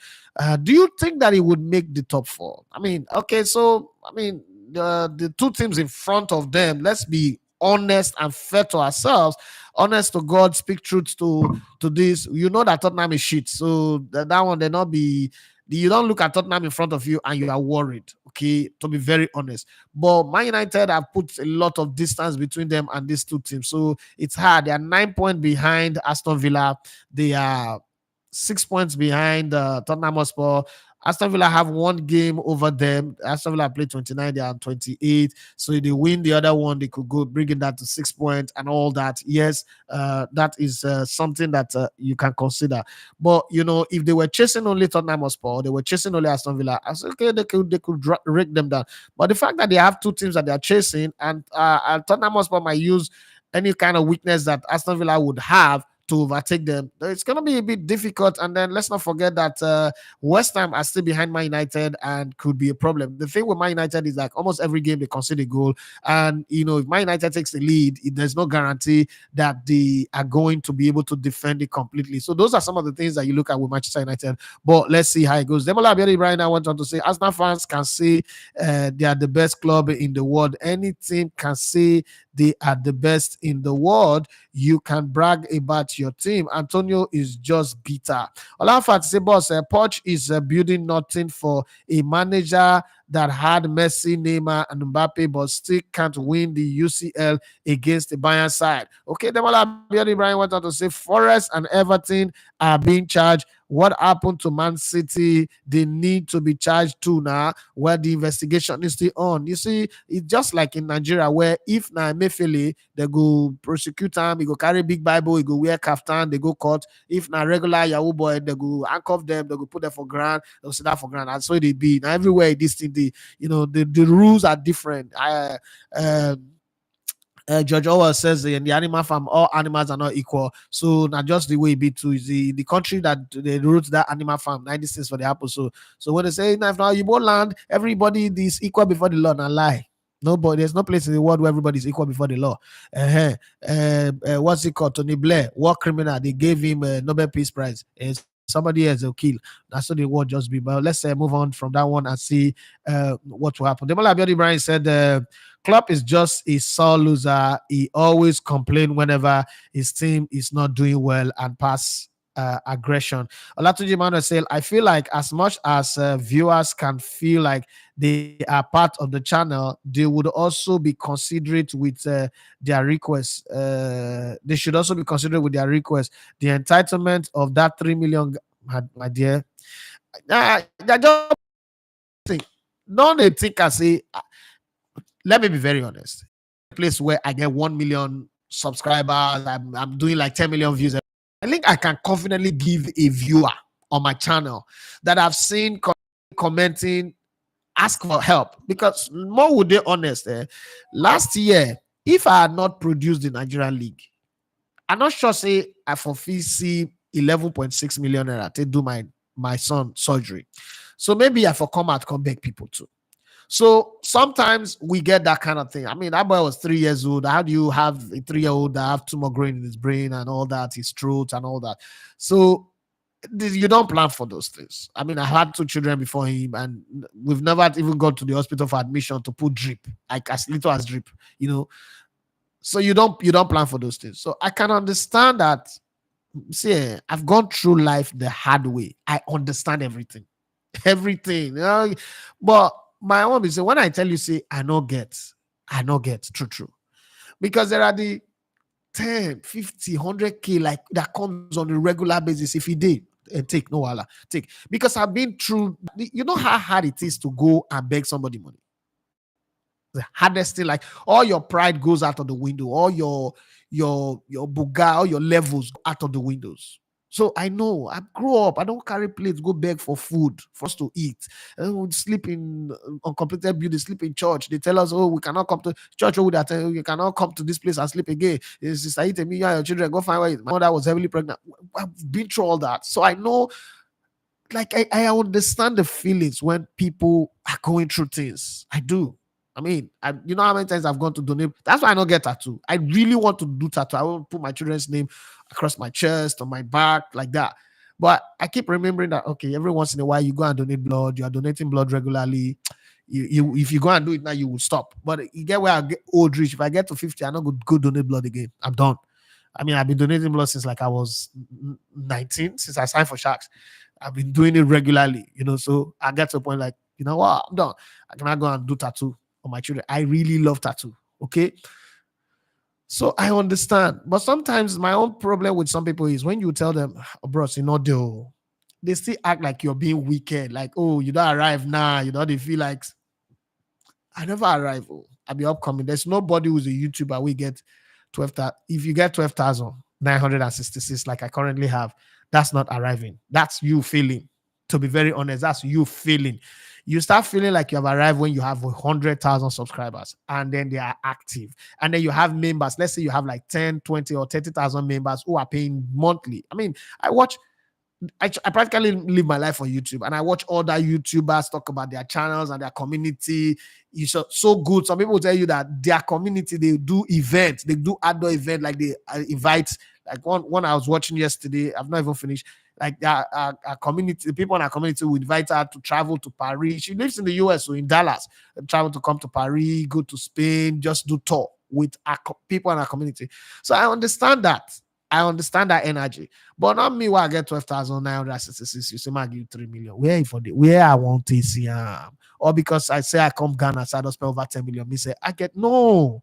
Do you think that he would make the top four? I mean, okay, so I mean, the two teams in front of them. Let's be honest and fair to ourselves. Honest to God, speak truth to this. You know that Tottenham is shit, so that one they not be. You don't look at Tottenham in front of you and you are worried. Okay, to be very honest. But Man United have put a lot of distance between them and these two teams, so it's hard. They are 9 points behind Aston Villa. They are 6 points behind Tottenham Hotspur. Aston Villa have one game over them. Aston Villa played 29, they are on 28. So if they win the other one, they could go bringing that to 6 points and all that. Yes, that is something that you can consider. But you know, if they were chasing only Tottenham Hotspur, they were chasing only Aston Villa, I said, okay, they could rake them down. But the fact that they have two teams that they are chasing, and Tottenham Hotspur might use any kind of weakness that Aston Villa would have to overtake them, it's going to be a bit difficult. And then let's not forget that West Ham are still behind Man United and could be a problem. The thing with Man United is like almost every game they concede a goal, and you know, if Man United takes the lead, there's no guarantee that they are going to be able to defend it completely. So those are some of the things that you look at with Manchester United. But let's see how it goes. Demola Abiodi Brian, I went on to say, Arsenal fans can say they are the best club in the world. Any team can say they are the best in the world. You can brag about your team. Antonio is just bitter. Olafat say, boss, Poch is building nothing for a manager that had Messi, Neymar, and Mbappe, but still can't win the UCL against the Bayern side. Okay, Demola Brian went on to say, Forest and Everton are being charged. What happened to Man City? They need to be charged too now, where the investigation is still on. You see, it's just like in Nigeria, where if na Mefele, they go prosecute him, he go carry big Bible, he go wear kaftan, they go court. If na regular Yahoo boy, they go handcuff them, they go put them for ground, they'll sit down for ground. And so they be. Now everywhere, this thing, the rules are different. George Orwell says in the animal farm, all animals are not equal. So not just the way it be too is the country that they root that animal farm, 90 cents for the apple. So when they say now you both land, everybody is equal before the law, not lie. Nobody, there's no place in the world where everybody is equal before the law. What's it called? Tony Blair, war criminal. They gave him a Nobel Peace Prize. Somebody else will kill. That's what the world just be. But let's move on from that one and see what will happen. Demola Abiodi Brian said, Klopp is just a sore loser. He always complains whenever his team is not doing well and pass aggression. Olatunji Manuel said, I feel like as much as viewers can feel like they are part of the channel, they would also be considerate with their requests. They should also be considerate with their request. The entitlement of that 3 million, my dear. I don't think, don't they think I say, let me be very honest. Place where I get 1 million subscribers, I'm doing like 10 million views. I think I can confidently give a viewer on my channel that I've seen commenting, ask for help, because more would they honest. Last year, if I had not produced the Nigerian League, I'm not sure say I for fee see 11.6 million naira to do my son surgery. So maybe I for come out come beg people too. So sometimes we get that kind of thing. I mean, that boy was 3 years old. How do you have a 3-year-old that have tumor growing in his brain and all that, his throat and all that? So you don't plan for those things. I mean, I had 2 children before him, and we've never even gone to the hospital for admission to put drip, like as little as drip, you know. So you don't plan for those things. So I can understand that. See, I've gone through life the hard way. I understand everything, everything. You know? But my own is when I tell you, say I no get, true, because there are the 10, 50, 100K like that comes on a regular basis. If you did and take no wala, take, because I've been through. You know how hard it is to go and beg somebody money. The hardest thing, like all your pride goes out of the window, all your buga, all your levels go out of the windows. So I know I grew up. I don't carry plates, go beg for food for us to eat. And we sleep in uncompleted buildings, sleep in church. They tell us, oh, we cannot come to church. Oh, that you cannot come to this place and sleep again. Sister Itemi, you and your children go find where my mother was heavily pregnant. I've been through all that, so I know. Like I understand the feelings when people are going through things. I do. I mean, you know how many times I've gone to donate. That's why I don't get tattoo. I really want to do tattoo. I want to put my children's name across my chest, on my back, like that. But I keep remembering that, okay, every once in a while you go and donate blood. You are donating blood regularly. You if you go and do it now, you will stop. But you get where I get old rich. If I get to 50, I'm not going to go donate blood again. I'm done. I mean, I've been donating blood since like I was 19, since I signed for Sharks. I've been doing it regularly, So I get to a point like, you know what, I'm done. I cannot go and do tattoo on my children. I really love tattoo. Okay. So I understand. But sometimes my own problem with some people is when you tell them, oh, bros, they still act like you're being wicked. Like, oh, you don't arrive now. They feel like I never arrive. Oh, I'll be upcoming. There's nobody who's a YouTuber. We get 12,000. If you get 12,966, like I currently have, that's not arriving. That's you feeling. To be very honest, that's you feeling. You start feeling like you have arrived when you have 100,000 subscribers and then they are active. And then you have members. Let's say you have like 10, 20, or 30,000 members who are paying monthly. I mean, I practically live my life on YouTube and I watch other YouTubers talk about their channels and their community. It's so good. Some people tell you that their community, they do events, they do outdoor event, like they invite, like one I was watching yesterday, I've not even finished, like our community, the people in our community will invite her to travel to Paris. She lives in the US, so in Dallas, travel to come to Paris, go to Spain, just do tour with our people in our community. So I understand that. I understand that energy, but not me. Where I get 12,966, you say, "I give you 3 million." Where I want to see or because I say I come Ghana, so I don't spend over 10 million. Me say I get no,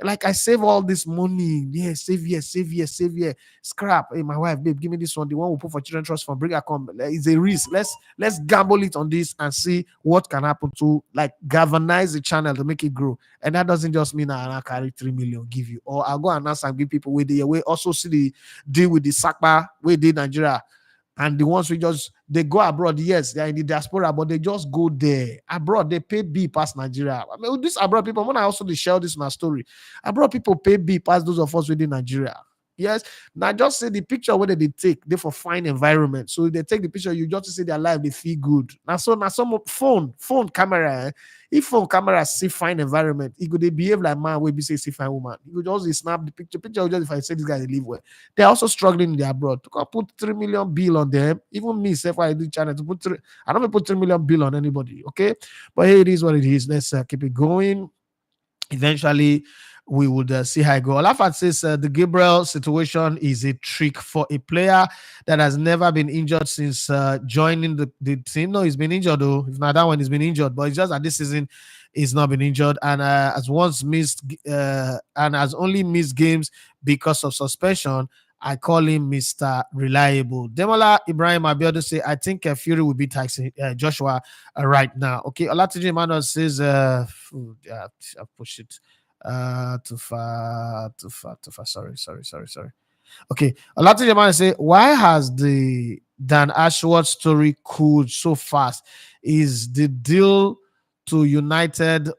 like I save all this money. Yeah, save here, save here, save here. Scrap. Hey, my wife, babe, give me this one. The one we put for children trust fund. Bring her come. It's a risk. Let's gamble it on this and see what can happen to like galvanize the channel to make it grow. And that doesn't just mean I carry 3 million, give you, or I'll go and ask and give people where they also see the deal with the SACPA, where they Nigeria. And the ones they go abroad, yes, they're in the diaspora, but they just go there. Abroad, they pay B past Nigeria. I mean, this abroad people, when I also share this in my story, abroad people pay B past those of us within Nigeria. Yes. Now just say the picture where they take, they for fine environment. So if they take the picture, you just see their life, they feel good. Now some phone camera. If phone camera see fine environment, it could they behave like man where be say see fine woman. You could just snap the picture. Picture just if I say this guy they live well. They're also struggling in the abroad. To come put 3 million bill on them. Even me, if I do channel to put I don't put 3 million bill on anybody. Okay. But hey, it is what it is. Let's keep it going. Eventually we would see how it go. Olafat says the Gabriel situation is a trick for a player that has never been injured since joining the team. No, he's been injured though. If not that one, he's been injured, but it's just that this season he's not been injured and has once missed and has only missed games because of suspension. I call him Mr. Reliable. Demola Ibrahim Abiodun say, I think Fury will be taxing Joshua right now. Okay, Olatiji Emmanuel says, yeah, I'll push it too far. Sorry. Okay, Olatiji Emmanuel say, why has the Dan Ashworth story cooled so fast? Is the deal to United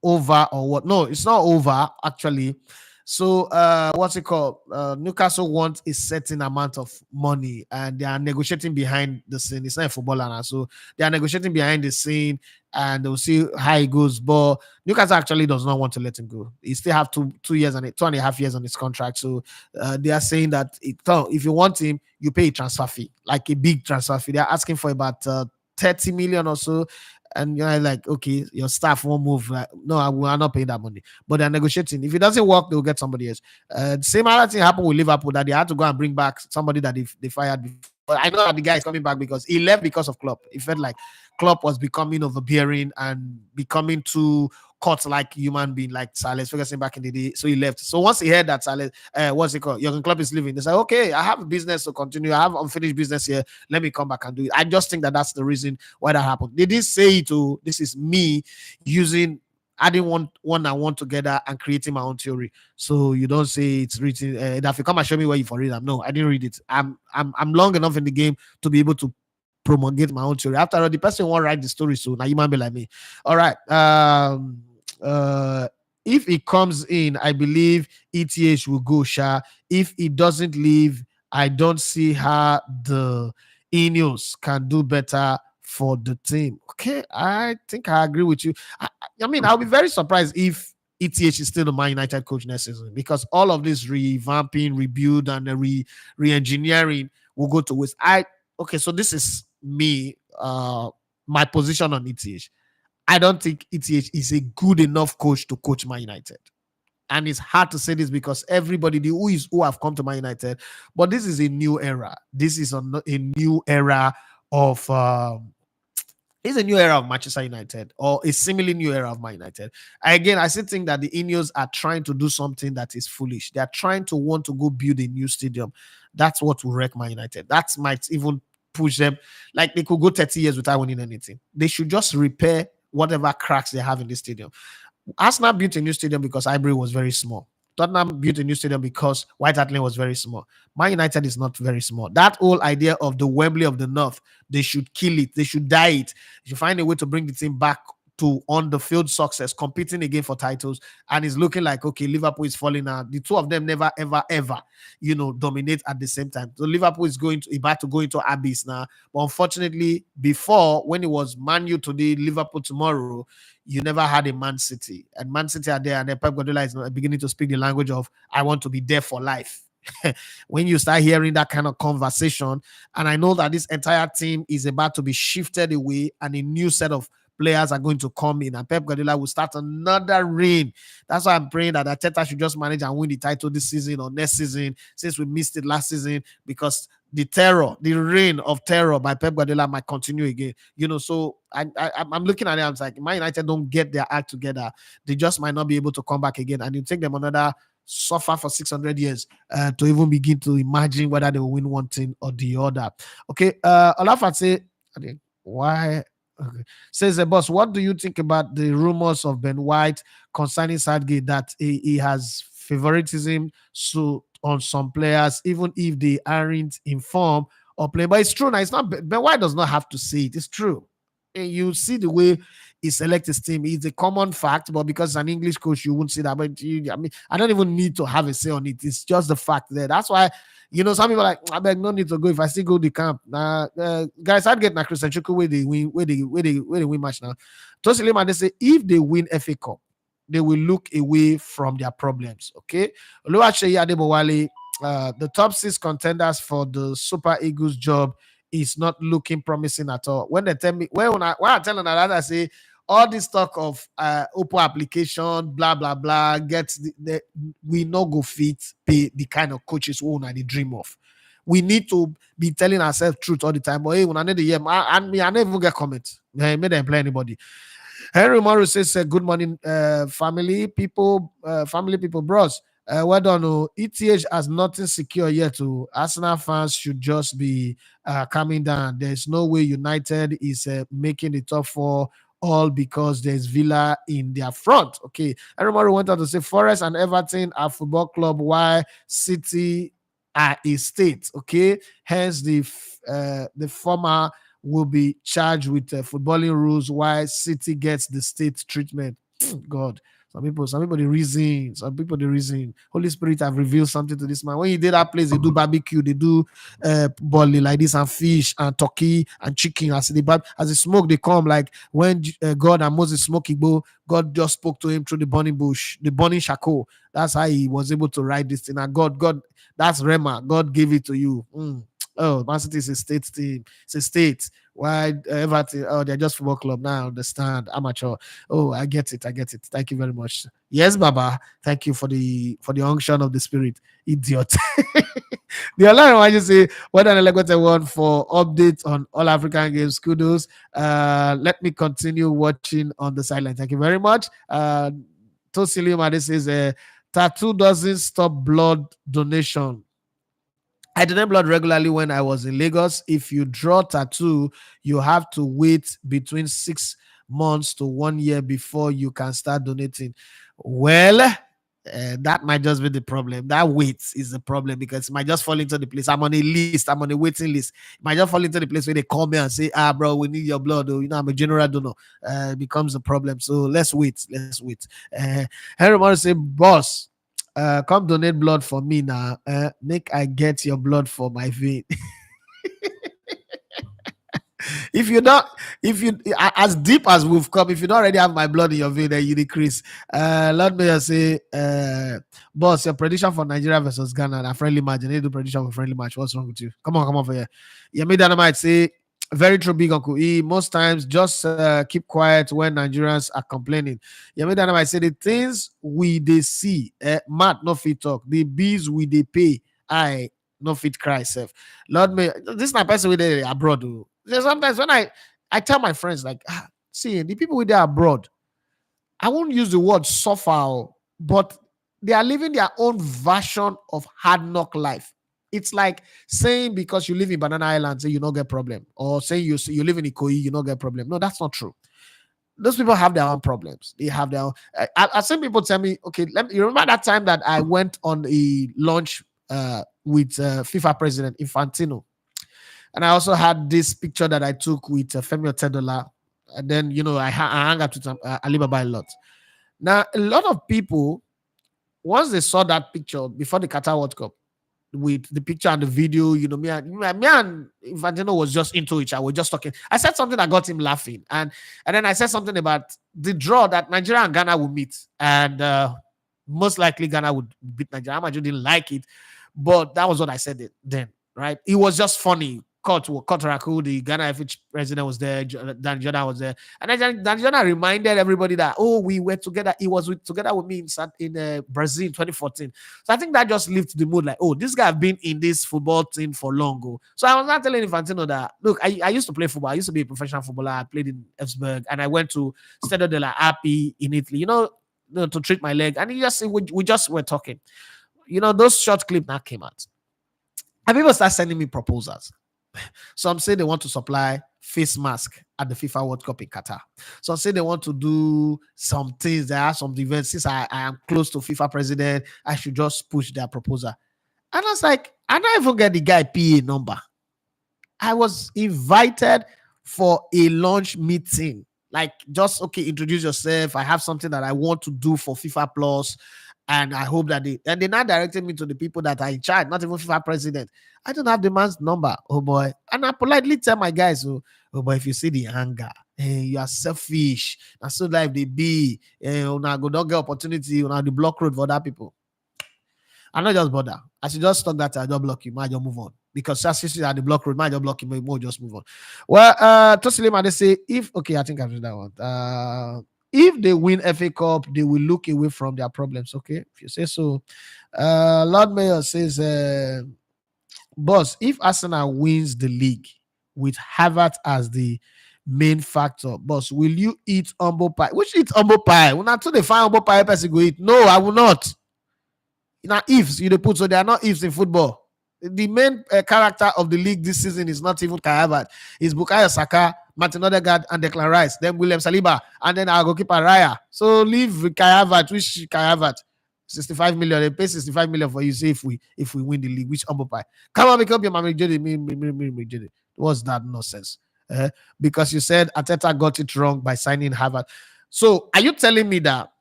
over or what? No, it's not over actually. So what's it called? Newcastle wants a certain amount of money and they are negotiating behind the scene. It's not a footballer now. So they are negotiating behind the scene and they'll see how it goes. But Newcastle actually does not want to let him go. He still have 2.5 years on his contract. So they are saying that if you want him, you pay a transfer fee, like a big transfer fee. They're asking for about 30 million or so. And you're like, okay, your staff won't move. Like, no, we are not paying that money. But they're negotiating. If it doesn't work, they'll get somebody else. Same other thing happened with Liverpool that they had to go and bring back somebody that they fired before. But I know that the guy is coming back because he left because of Klopp. It felt like Klopp was becoming overbearing and becoming too cut like human being, like Alex Ferguson back in the day. So he left. So once he heard that what's it called? Jurgen Klopp is leaving. They said, okay, I have a business to continue. I have unfinished business here. Let me come back and do it. I just think that that's the reason why that happened. They didn't say it. This is me using adding one and one together and creating my own theory. So you don't say it's written. If you come and show me where you for read them. No, I didn't read it. I'm long enough in the game to be able to promulgate my own theory. After all, the person won't write the story, so now you might be like me. All right. If it comes in, I believe ETH will go, Sha. If it doesn't leave, I don't see how the Ineos can do better for the team. Okay, I think I agree with you. I mean, I'll be very surprised if ETH is still the Man United coach next season, because all of this revamping, rebuild, and re-engineering will go to waste. Okay, so this is me, my position on ETH. I don't think ETH is a good enough coach to coach Man United. And it's hard to say this because everybody who have come to Man United, but this is a new era. This is a new era of it's a new era of Manchester United, or a similarly new era of Man United. Again, I still think that the Ineos are trying to do something that is foolish. They are trying to want to go build a new stadium. That's what will wreck Man United. That might even push them. Like, they could go 30 years without winning anything. They should just repair whatever cracks they have in the stadium. Arsenal built a new stadium because Highbury was very small. Tottenham built a new stadium because White Hart Lane was very small. Man United is not very small. That whole idea of the Wembley of the North, they should kill it. They should die it. They should find a way to bring the team back to on the field success, competing again for titles. And it's looking like, okay, Liverpool is falling out. The two of them never, ever, ever, dominate at the same time. So Liverpool is about to go into abyss now. But unfortunately, before, when it was Man U today, Liverpool tomorrow, you never had a Man City. And Man City are there, and then Pep Guardiola is beginning to speak the language of, I want to be there for life. When you start hearing that kind of conversation, and I know that this entire team is about to be shifted away, and a new set of players are going to come in, and Pep Guardiola will start another reign. That's why I'm praying that Arteta should just manage and win the title this season or next season, since we missed it last season, because the reign of terror by Pep Guardiola might continue again. So I'm looking at it. I'm like, Man United don't get their act together. They just might not be able to come back again, and it'll take them another suffer for 600 years to even begin to imagine whether they will win one thing or the other. Okay, Olafat say, why? Okay. Says the boss, what do you think about the rumors of Ben White concerning Southgate, that he has favoritism on some players, even if they aren't in form or playing? But it's true now. It's not Ben White does not have to say it. It's true. And you see the way he selects his team. It's a common fact, but because it's an English coach, you won't see that. But I don't even need to have a say on it. It's just the fact there. That's why, some people are like, I beg, no need to go. If I still go to the camp, guys, I'd get na Christian Chuku where they win match now. Tosilima, they say if they win FA Cup, they will look away from their problems. Okay, Oluwaseyi Adebowale, the top 6 contenders for the Super Eagles job is not looking promising at all. When they tell me, when I tell them that, I say all this talk of open application, blah blah blah, we no go fit pay the kind of coaches we want to dream of. We need to be telling ourselves truth all the time. But hey, when I need the year, I never even get comments. Hey, may they employ anybody. Henry Morrow says, good morning, family people, bros. Well done. ETH has nothing secure yet. Arsenal fans should just be coming down. There's no way United is making the top 4, all because there's Villa in their front. Okay. Everybody went on to say Forest and Everton are football club, while City are a state. Okay. Hence the former will be charged with footballing rules, while City gets the state treatment. God. Some people the reason. Holy Spirit have revealed something to this man. When you did that place, they do barbecue, they do bolly like this, and fish and turkey and chicken. As the smoke they come, like when God and Moses smoke Igbo, God just spoke to him through the burning bush, the burning charcoal. That's how he was able to write this thing. And God, that's Rema. God gave it to you. Oh, Man City is a state team. It's a state. Why Everton? Oh, they're just football club now. I understand. Amateur. Oh, I get it. Thank you very much. Yes, Baba. Thank you for the unction of the spirit. Idiot. The online one you say, what an elegant one for updates on all African games. Kudos. Let me continue watching on the sideline. Thank you very much. Tosilima, this is tattoo doesn't stop blood donation. I donate blood regularly when I was in Lagos. If you draw tattoo, you have to wait between 6 months to 1 year before you can start donating. Well, that might just be the problem. That wait is the problem, because it might just fall into the place. I'm on a list. I'm on a waiting list. It might just fall into the place where they call me and say, bro, we need your blood. I'm a general donor. It becomes a problem. So let's wait. Henry Morris say, boss, come donate blood for me now. Make I get your blood for my vein. If you don't, if you as deep as we've come, if you don't already have my blood in your vein, then you decrease. Lord Mayor say, boss, your prediction for Nigeria versus Ghana, a friendly match. You need to do prediction for friendly match. What's wrong with you? Come on for here. Yemi Dynamite say, very true, big uncle E. Most times, just keep quiet when Nigerians are complaining. Yemi Dynamite say the things we they see, Matt no fit talk. The bees we they pay, I no fit cry self. Lord Mayor, this is my person with they abroad. Oh. Sometimes when I tell my friends like, see, the people with they abroad, I won't use the word suffer, but they are living their own version of hard knock life. It's like saying because you live in Banana Island, say you don't get problem, or saying you live in Ikoyi, you don't get problem. No, that's not true. Those people have their own problems. They have their own. I've seen people tell me, okay, you remember that time that I went on a lunch with FIFA president Infantino, and I also had this picture that I took with Femi Otedola, and then I hang out with Alibaba a lot. Now, a lot of people, once they saw that picture before the Qatar World Cup, with the picture and the video, me and Infantino was just into each other. We're just talking. I said something that got him laughing, and then I said something about the draw that Nigeria and Ghana will meet, and most likely Ghana would beat Nigeria. I didn't like it, but that was what I said then. Right? It was just funny. Kotaraku, the Ghana FH president, was there. Dan Jordan was there, and Dan Jordan reminded everybody that we were together. He was together with me in Brazil in 2014. So I think that just lifted the mood. Like, this guy have been in this football team for long. So I was not telling Infantino that look, I used to play football. I used to be a professional footballer. I played in Esberg, and I went to Stadio della Api in Italy. To treat my leg, and we just were talking. Those short clips now came out, and people start sending me proposals. Some say they want to supply face mask at the FIFA World Cup in Qatar. Some say they want to do some things. There are some events. Since I am close to FIFA president, I should just push their proposal. And I was like, I don't even get the guy PA number. I was invited for a launch meeting. Like, just introduce yourself. I have something that I want to do for FIFA Plus. And I hope that they now directed me to the people that are in charge, not even FIFA president. I don't have the man's number, oh boy. And I politely tell my guys, oh boy, if you see the anger, you are selfish. And so life they be, una go don't get opportunity, una the block road for other people. I'm not just bother. I should just stop that. I just block you. Might just move on. Because since at the block road, might just block you. Might just move on. Well, Tosilima, they say I think I've read that one. If they win FA Cup, they will look away from their problems. Okay, if you say so. Lord Mayor says, boss, if Arsenal wins the league with Havertz as the main factor, boss, will you eat humble pie? Which eat humble pie? When I told they find humble pie, person go eat. No, I will not. Now, ifs you put, so there are not ifs in football. The main character of the league this season is not even Kai Havertz. It's Bukayo Saka, Martin Odegaard, and Declan Rice. Then William Saliba, and then our goalkeeper Raya. So leave Kai Havertz. Which Kai Havertz? 65 million. They pay 65 million for you. Say if we win the league, which humble pie? Come on, become your mommy Jedi. What's that nonsense? Because you said Arteta got it wrong by signing Havertz. So are you telling me that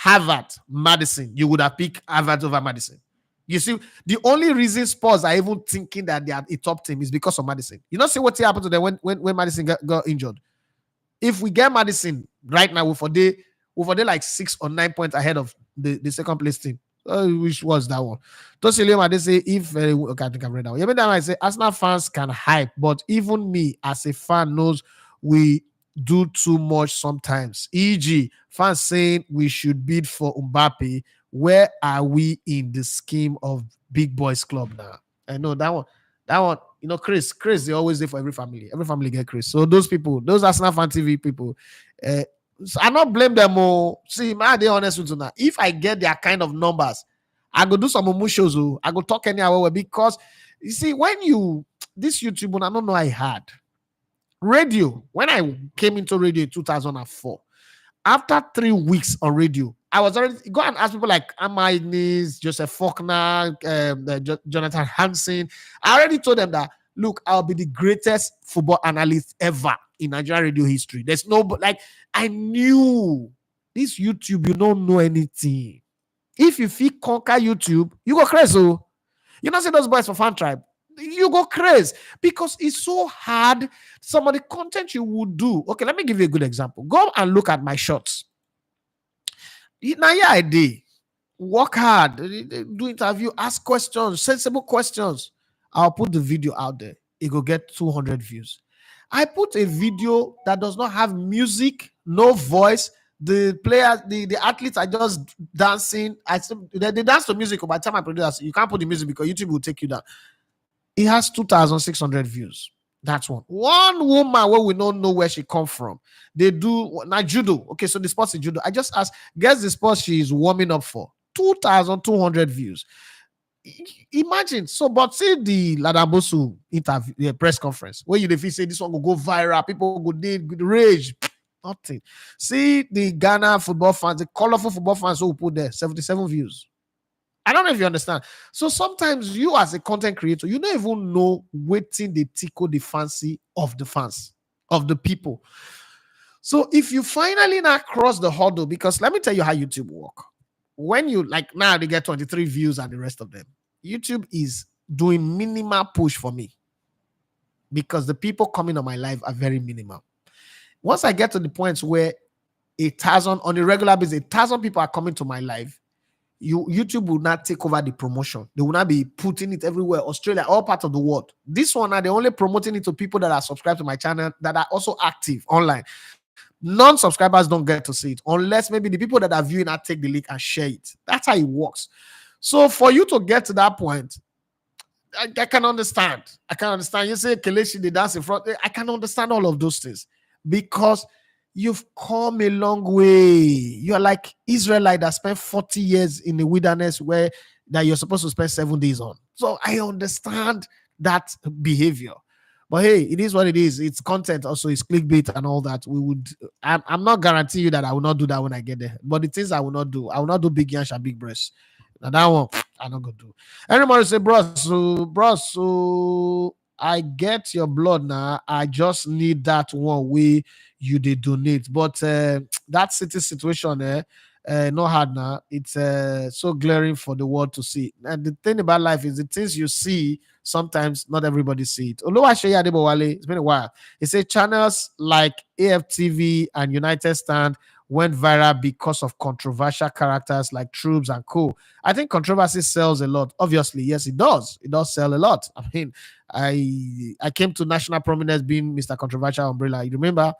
Havertz, Madison, you would have picked Havertz over Madison? You see, the only reason Spurs are even thinking that they are a top team is because of Madison. You know, see what happened to them when Madison got injured. If we get Madison right now, we're like 6 or 9 points ahead of the second place team. Which was that one? Tosilioma, they say I think I've read that one. Yeah, but I say Arsenal fans can hype, but even me as a fan knows we do too much sometimes. E.g., fans saying we should bid for Mbappe. Where are we in the scheme of big boys club now? I know that one. Chris, they always there for every family. Every family get Chris. So those people, those Arsenal fan TV people, so I not blame them all. See, man, they honest with you now. If I get their kind of numbers, I go do some more shows. I go talk anywhere because you see, when this YouTube, I don't know I had radio. When I came into radio in 2004, after 3 weeks on radio, I was already go and ask people like Amanis, Joseph Faulkner, Jonathan Hansen. I already told them that look, I'll be the greatest football analyst ever in Nigerian radio history. There's I knew this YouTube, you don't know anything. If you feel conquer YouTube, you go crazy. You know, see those boys for Fan Tribe. you go crazy because it's so hard. Some of the content you would do. Okay, let me give you a good example. Go and look at my shorts. Now, yeah, I did work hard, do interview, ask questions, sensible questions. I'll put the video out there. It will get 200 views. I put a video that does not have music, no voice. The players, the athletes are just dancing. They dance to music. By the time I produce, you can't put the music because YouTube will take you down. It has 2,600 views. That's one. One woman where we don't know where she come from. They do now judo. Okay, so the sports is judo. I just asked, guess the sport she is warming up for. 2,200 views. Imagine. So, but see the Ladabosu interview, the press conference, where you say this one will go viral, people go need rage. Nothing. See the Ghana football fans, the colorful football fans who put there 77 views. I don't know if you understand. So sometimes you as a content creator, you don't even know waiting the tickle the fancy of the fans, of the people. So if you finally not cross the hurdle, because let me tell you how YouTube work. When you like now they get 23 views and the rest of them, YouTube is doing minimal push for me because the people coming on my live are very minimal. Once I get to the points where 1,000 on a regular basis, 1,000 people are coming to my live, YouTube will not take over the promotion. They will not be putting it everywhere. Australia, all parts of the world. This one are they only promoting it to people that are subscribed to my channel that are also active online. Non-subscribers don't get to see it unless maybe the people that are viewing I take the link and share it. That's how it works. So for you to get to that point, I can understand. I can understand. You say Kelechi they dance in front. I can understand all of those things because you've come a long way. You're like Israelite that spent 40 years in the wilderness where that you're supposed to spend 7 days on. So I understand that behavior. But hey, it is what it is. It's content also, it's clickbait and all that. I'm not guaranteeing you that I will not do that when I get there. But the things I will not do big yansh and big breasts. Now that one, I'm not gonna do. Everybody say, so I get your blood now. I just need that one way you did donate. But that city situation not hard now. It's so glaring for the world to see. And the thing about life is the things you see, sometimes not everybody see it. It's been a while. He said channels like AFTV and United Stand went viral because of controversial characters like Troops and co. I think controversy sells a lot. Obviously, yes, it does. It does sell a lot. I mean, I came to national prominence being Mr. Controversial Umbrella. You remember?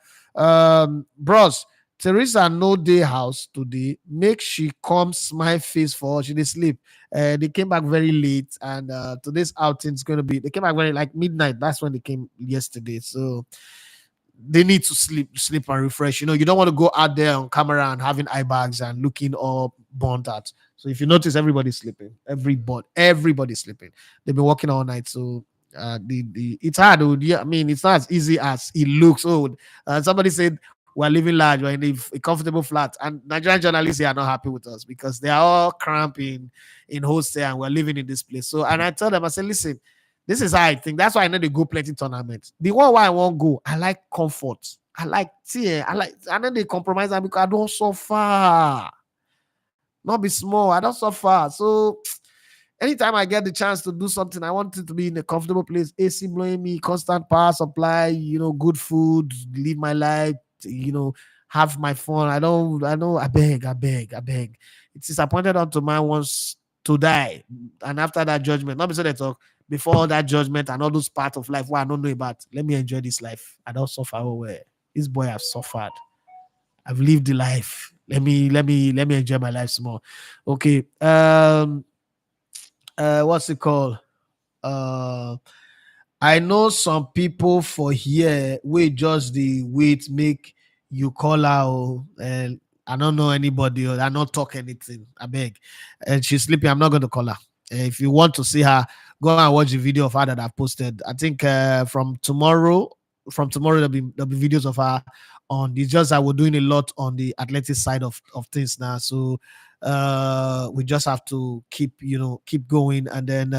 Bros, Teresa no day house today. Make she come smile face for her. She did sleep. They came back very late, and today's outing is going to be. They came back very like midnight. That's when they came yesterday. So they need to sleep and refresh. You know, you don't want to go out there on camera and having eye bags and looking all burnt out. So if you notice, everybody's sleeping. Everybody's sleeping. They've been working all night. So it's hard. Yeah, I mean, it's not as easy as it looks. Somebody said we're living large, we're in a comfortable flat, and Nigerian journalists here are not happy with us because they are all cramped in hostel and we're living in this place. So, and I tell them, I said, listen, this is how I think. That's why I know they go plenty tournaments. The one why I won't go, I like comfort. I like tear. I know they compromise that because I don't suffer. Not be small. I don't suffer. So anytime I get the chance to do something, I want it to be in a comfortable place. AC blowing me, constant power supply, good food, live my life, have my fun. I know, I beg. It's disappointed unto man wants to die. And after that judgment, not be so they talk, before that judgment and all those parts of life where I don't know about, let me enjoy this life. I don't suffer where this boy have suffered. I've lived the life. Let me enjoy my life some more. Okay. What's it called? I know some people for here we just the wait make you call out and I don't know anybody or I not talk anything. I beg. And she's sleeping. I'm not going to call her. If you want to see her, go and watch the video of her that I've posted. I think from tomorrow there'll be videos of her on. It's just that we're doing a lot on the athletic side of things now. So we just have to keep going and then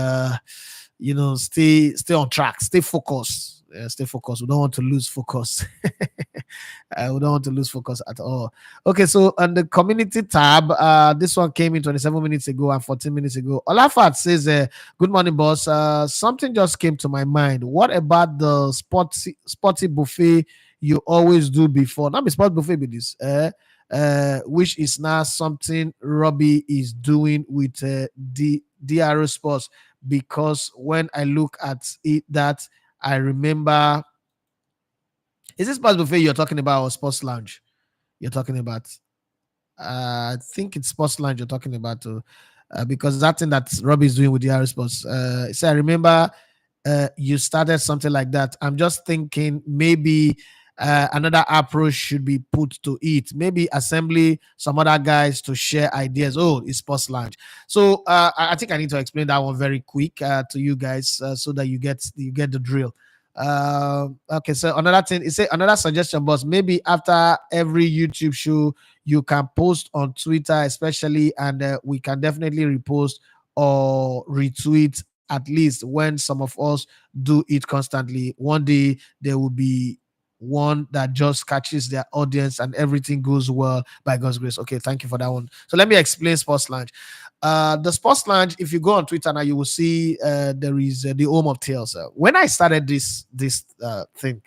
stay on track, stay focused. Stay focused. We don't want to lose focus. We don't want to lose focus at all. Okay, so on the community tab, this one came in 27 minutes ago and 14 minutes ago. Olafat says, "Good morning, boss. Something just came to my mind. What about the sporty buffet you always do before? Not be sport buffet, be this. Which is now something Robbie is doing with the DRO Sports, because when I look at it, that I remember, is this sports buffet you're talking about or sports lounge you're talking about? I think it's sports lounge you're talking about too, because that thing that Robbie is doing with the Irish Sports. So I remember you started something like that. I'm just thinking maybe another approach should be put to it. Maybe assembly some other guys to share ideas. Oh, it's sports lounge. So I think I need to explain that one very quick to you guys, so that you get the drill. Okay, so another thing is, say another suggestion, boss. Maybe after every YouTube show, you can post on Twitter, especially, and we can definitely repost or retweet at least when some of us do it constantly. One day there will be one that just catches their audience and everything goes well by God's grace. Okay, thank you for that one. So let me explain Sports Lounge. The Sports Lounge, if you go on Twitter now, you will see there is the home of tales. When I started this thing,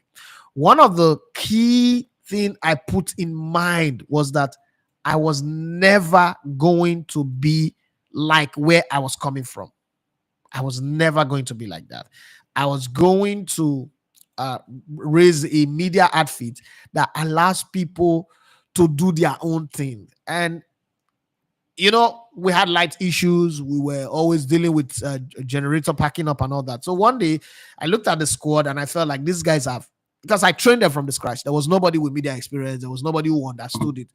one of the key thing I put in mind was that I was never going to be like where I was coming from. I was never going to be like that. I was going to uh, raise a media outfit that allows people to do their own thing. And we had light issues. We were always dealing with generator packing up and all that. So one day I looked at the squad and I felt like these guys have, because I trained them from the scratch. There was nobody with media experience. There was nobody who understood it.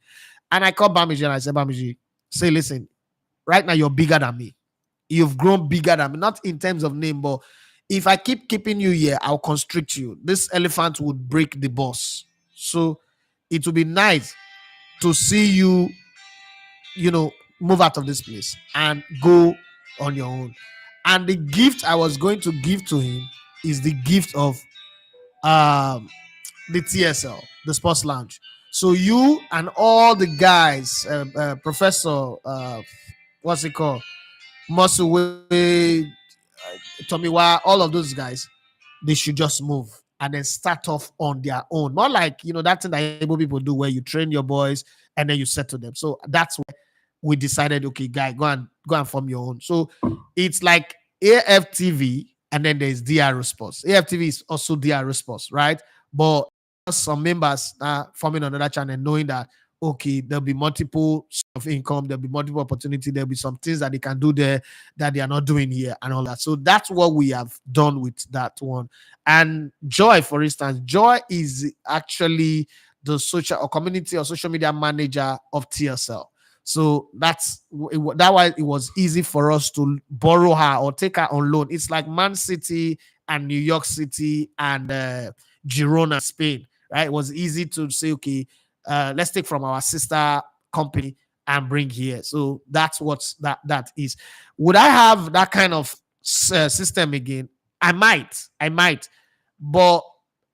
And I called Bamiji and I said, Bamiji, say, listen, right now you're bigger than me. You've grown bigger than me, not in terms of name, but if I keep keeping you here, I'll constrict you. This elephant would break the boss. So it would be nice to see you, move out of this place and go on your own. And the gift I was going to give to him is the gift of the TSL, the Sports Lounge. So you and all the guys, Professor, what's it called? Muscle, Tomiwa, all of those guys, they should just move and then start off on their own. Not like, that thing that able people do where you train your boys and then you settle them. So that's where we decided, okay, guy, go and form your own. So it's like AFTV and then there's DRO Sports. AFTV is also DRO Sports, right? But some members are forming another channel, knowing that okay, there'll be multiple of income, there'll be multiple opportunity, there'll be some things that they can do there that they are not doing here and all that. So that's what we have done with that one. And Joy, for instance, Joy is actually the social or community or social media manager of TSL. So that's why it was easy for us to borrow her or take her on loan. It's like Man City and New York City and Girona, Spain, right? It was easy to say, okay, let's take from our sister company and bring here. So that's what that is. Would I have that kind of system again? I might, but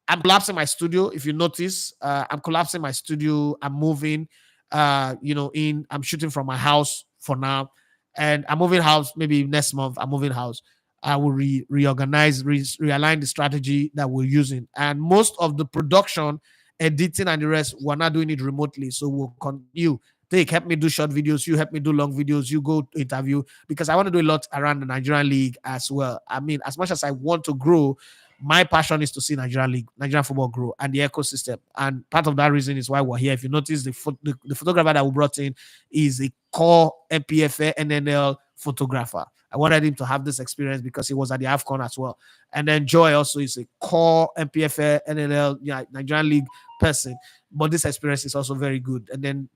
I'm collapsing my studio. If you notice, I'm collapsing my studio. I'm moving. I'm shooting from my house for now, and I'm moving house. Maybe next month, I'm moving house. I will reorganize, realign the strategy that we're using, and most of the production, editing, and the rest, we're not doing it remotely. So we'll continue. Help me do short videos. You help me do long videos. You go interview, because I want to do a lot around the Nigerian League as well. I mean, as much as I want to grow, my passion is to see Nigerian football grow and the ecosystem. And part of that reason is why we're here. If you notice, the photographer that we brought in is a core MPFA NNL photographer. I wanted him to have this experience because he was at the AFCON as well. And then Joy also is a core MPFA NNL Nigerian League person. But this experience is also very good. And then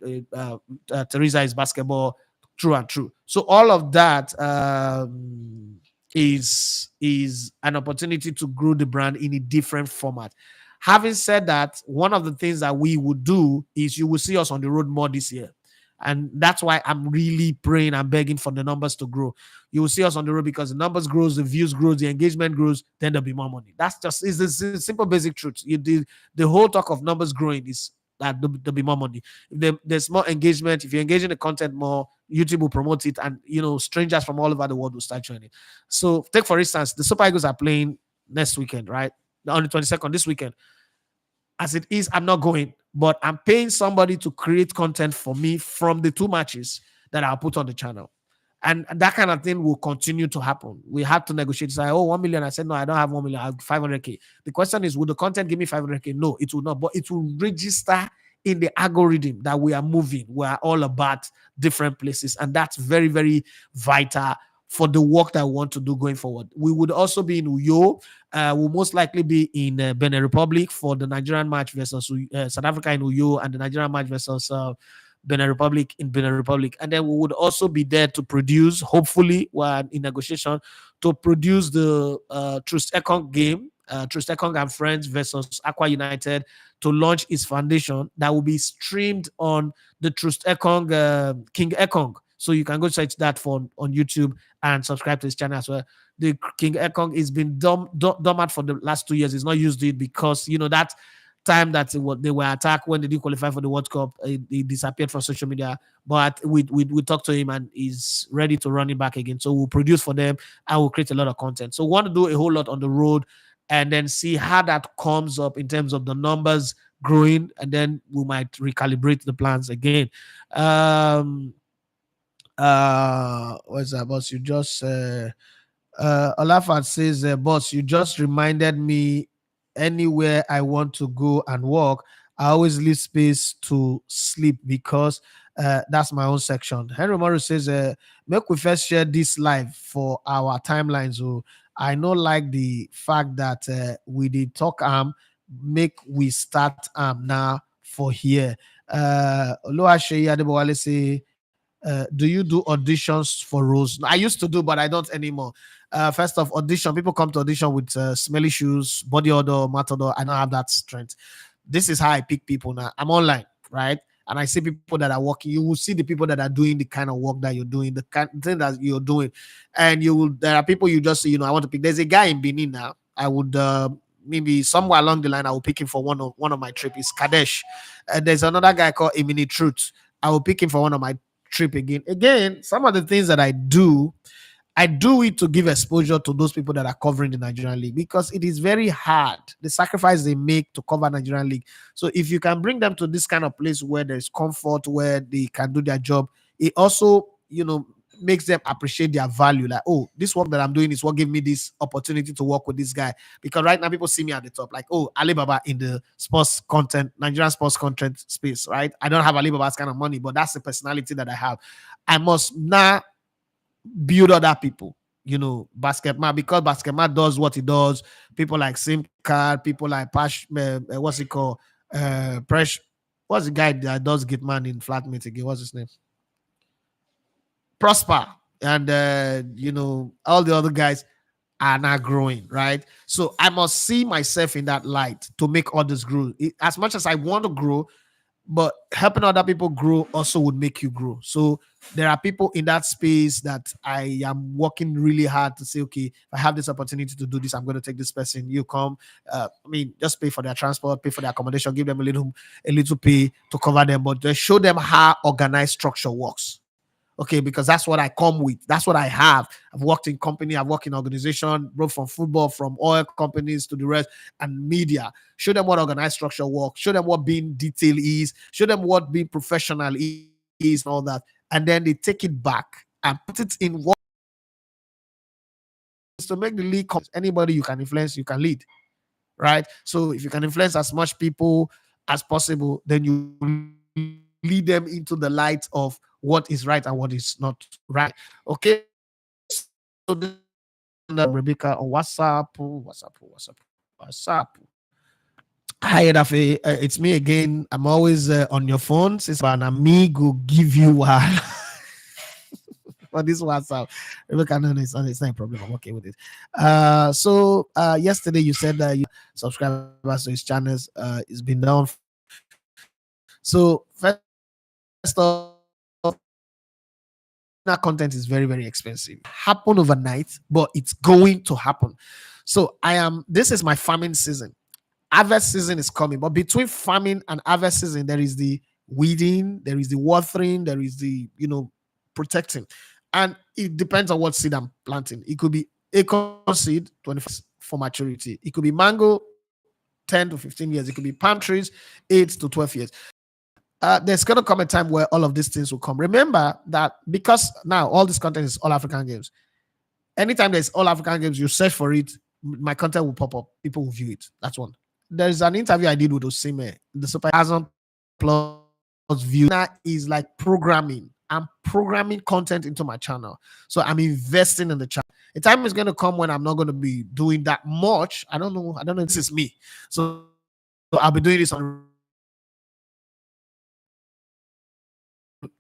Teresa is basketball true and true. So all of that is an opportunity to grow the brand in a different format. Having said that, one of the things that we would do is you will see us on the road more this year. And that's why I'm really praying and begging for the numbers to grow. You will see us on the road because the numbers grows, the views grows, the engagement grows, then there'll be more money. That's just is the simple basic truth. The whole talk of numbers growing is that there'll be more money. If there's more engagement, if you're engaging the content more, YouTube will promote it, and strangers from all over the world will start joining. So take for instance, the Super Eagles are playing next weekend, right? On the 22nd, this weekend. As it is, I'm not going, but I'm paying somebody to create content for me from the two matches that I'll put on the channel. And that kind of thing will continue to happen. We have to negotiate. Say, oh, 1 million. I said, no, I don't have 1 million. I have 500K. The question is, will the content give me 500K? No, it will not. But it will register in the algorithm that we are moving. We are all about different places. And that's very, very vital for the work that we want to do going forward. We would also be in Uyo. We'll most likely be in Benin Republic for the Nigerian match versus South Africa in Uyo, and the Nigerian match versus Benin Republic in Benin Republic. And then we would also be there to produce, hopefully, we're in negotiation, to produce the Trust Ekong game, Trust Ekong and Friends versus Aqua United, to launch its foundation that will be streamed on the Trust Ekong, King Ekong. So you can go search that on YouTube and subscribe to his channel as well. The King Ekong has been dormant for the last 2 years. He's not used it because, that time that they were attacked when they didn't qualify for the World Cup, he disappeared from social media. But we talked to him and he's ready to run it back again. So we'll produce for them and we'll create a lot of content. So we want to do a whole lot on the road and then see how that comes up in terms of the numbers growing, and then we might recalibrate the plans again. What's that, boss? You just Olafat says, boss, you just reminded me, anywhere I want to go and walk, I always leave space to sleep because that's my own section. Henry Morris says, make we first share this live for our timelines. So I know like the fact that we did talk make we start now for here. Oluwaseyi Adebowale say, do you do auditions for roles? I used to do, but I don't anymore. First off, audition. People come to audition with smelly shoes, body odor, matador. I don't have that strength. This is how I pick people now. I'm online, right? And I see people that are working. You will see the people that are doing the kind of work that you're doing, the kind of thing that you're doing. And there are people you just say, I want to pick. There's a guy in Benin now. I would maybe somewhere along the line, I will pick him for one of my trips. It's Kadesh. There's another guy called Emini Truth. I will pick him for one of my trip again. Some of the things that I do it to give exposure to those people that are covering the Nigerian League, because it is very hard, the sacrifice they make to cover Nigerian League. So if you can bring them to this kind of place where there's comfort, where they can do their job, it also, makes them appreciate their value. Like, oh, this work that I'm doing is what gave me this opportunity to work with this guy. Because right now people see me at the top, like, oh, Alibaba in the sports content, Nigerian sports content space, right? I don't have Alibaba's kind of money, but that's the personality that I have. I must now build other people, Basketman, because Basketman does what he does. People like Sim Card, people like Pash, what's it called? Presh, what's the guy that does Gitman in Flatmate again? What's his name? Prosper, and all the other guys are not growing, right? So I must see myself in that light to make others grow. As much as I want to grow, but helping other people grow also would make you grow. So there are people in that space that I am working really hard to say, okay, if I have this opportunity to do this, I'm going to take this person. You come, just pay for their transport, pay for their accommodation, give them a little pay to cover them, but just show them how organized structure works. Okay, because that's what I come with. That's what I have. I've worked in company, I've worked in organization, both from football, from oil companies to the rest, and media. Show them what organized structure works. Show them what being detail is. Show them what being professional is, and all that. And then they take it back and put it in what to make the league. Anybody you can influence, you can lead, right? So if you can influence as much people as possible, then you lead them into the light of what is right and what is not right. Okay. So Rebecca on WhatsApp. Hi, Edafe. It's me again. I'm always on your phone. Since an amigo give you for this WhatsApp. Rebecca, no, it's not a problem. I'm okay with it. So yesterday you said that you subscribers to his channels. It's been done. So first off, content is very, very expensive. Happen overnight, but it's going to happen. So this is my farming season. Harvest season is coming, but between farming and harvest season, there is the weeding, there is the watering, there is the, protecting. And it depends on what seed I'm planting. It could be acorn seed, 25 for maturity. It could be mango, 10 to 15 years. It could be palm trees, 8 to 12 years. There's going to come a time where all of these things will come. Remember that because now all this content is all African games. Anytime there's all African games, you search for it, my content will pop up. People will view it. That's one. There's an interview I did with Osime. The super 1,000+ views. That is like programming. I'm programming content into my channel. So I'm investing in the channel. The time is going to come when I'm not going to be doing that much. I don't know. This is me. So I'll be doing this on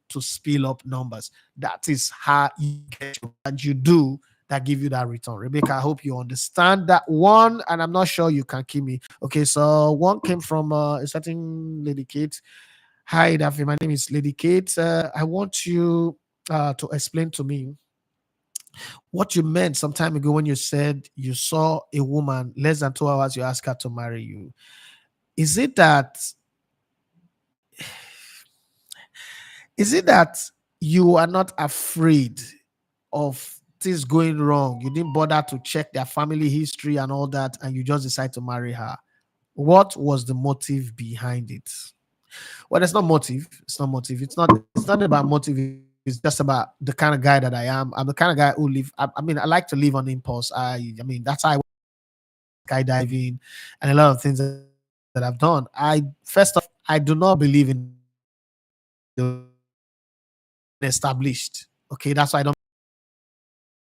to spill up numbers. That is how you get and you do that give you that return. Rebecca, I hope you understand that one, and I'm not sure you can keep me. Okay, so one came from a certain Lady Kate. Hi, Daphne. My name is Lady Kate. I want you to explain to me what you meant some time ago when you said you saw a woman less than 2 hours, you asked her to marry you. Is it that you are not afraid of things going wrong? You didn't bother to check their family history and all that, and you just decide to marry her. What was the motive behind it? Well, it's not motive. It's not motive. It's not about motive. It's just about the kind of guy that I am. I'm the kind of guy who live. I mean, I like to live on impulse. I mean, that's how I skydiving and a lot of things that I've done. First off, I do not believe in the established. Okay, that's why I don't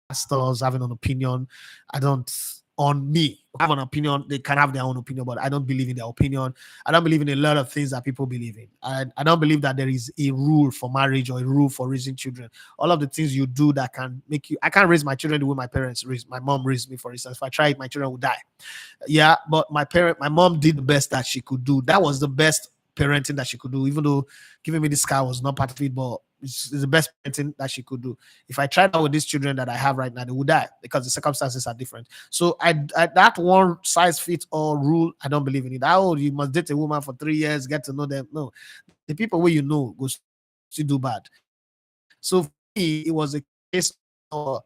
pastors having an opinion. I don't on me have an opinion. They can have their own opinion, but I don't believe in their opinion. I don't believe in a lot of things that people believe in. I don't believe that there is a rule for marriage or a rule for raising children. All of the things you do that can make you, I can't raise my children the way my parents raised. My mom raised me, for instance. If I try it, my children will die. Yeah, but my mom did the best that she could do. That was the best parenting that she could do, even though giving me this car was not part of it, but it's the best parenting that she could do. If I tried that with these children that I have right now, they would die because the circumstances are different. So I that one size fits all rule, I don't believe in it. Oh, you must date a woman for 3 years, get to know them. No, the people where you know go to do bad. So for me, it was a case of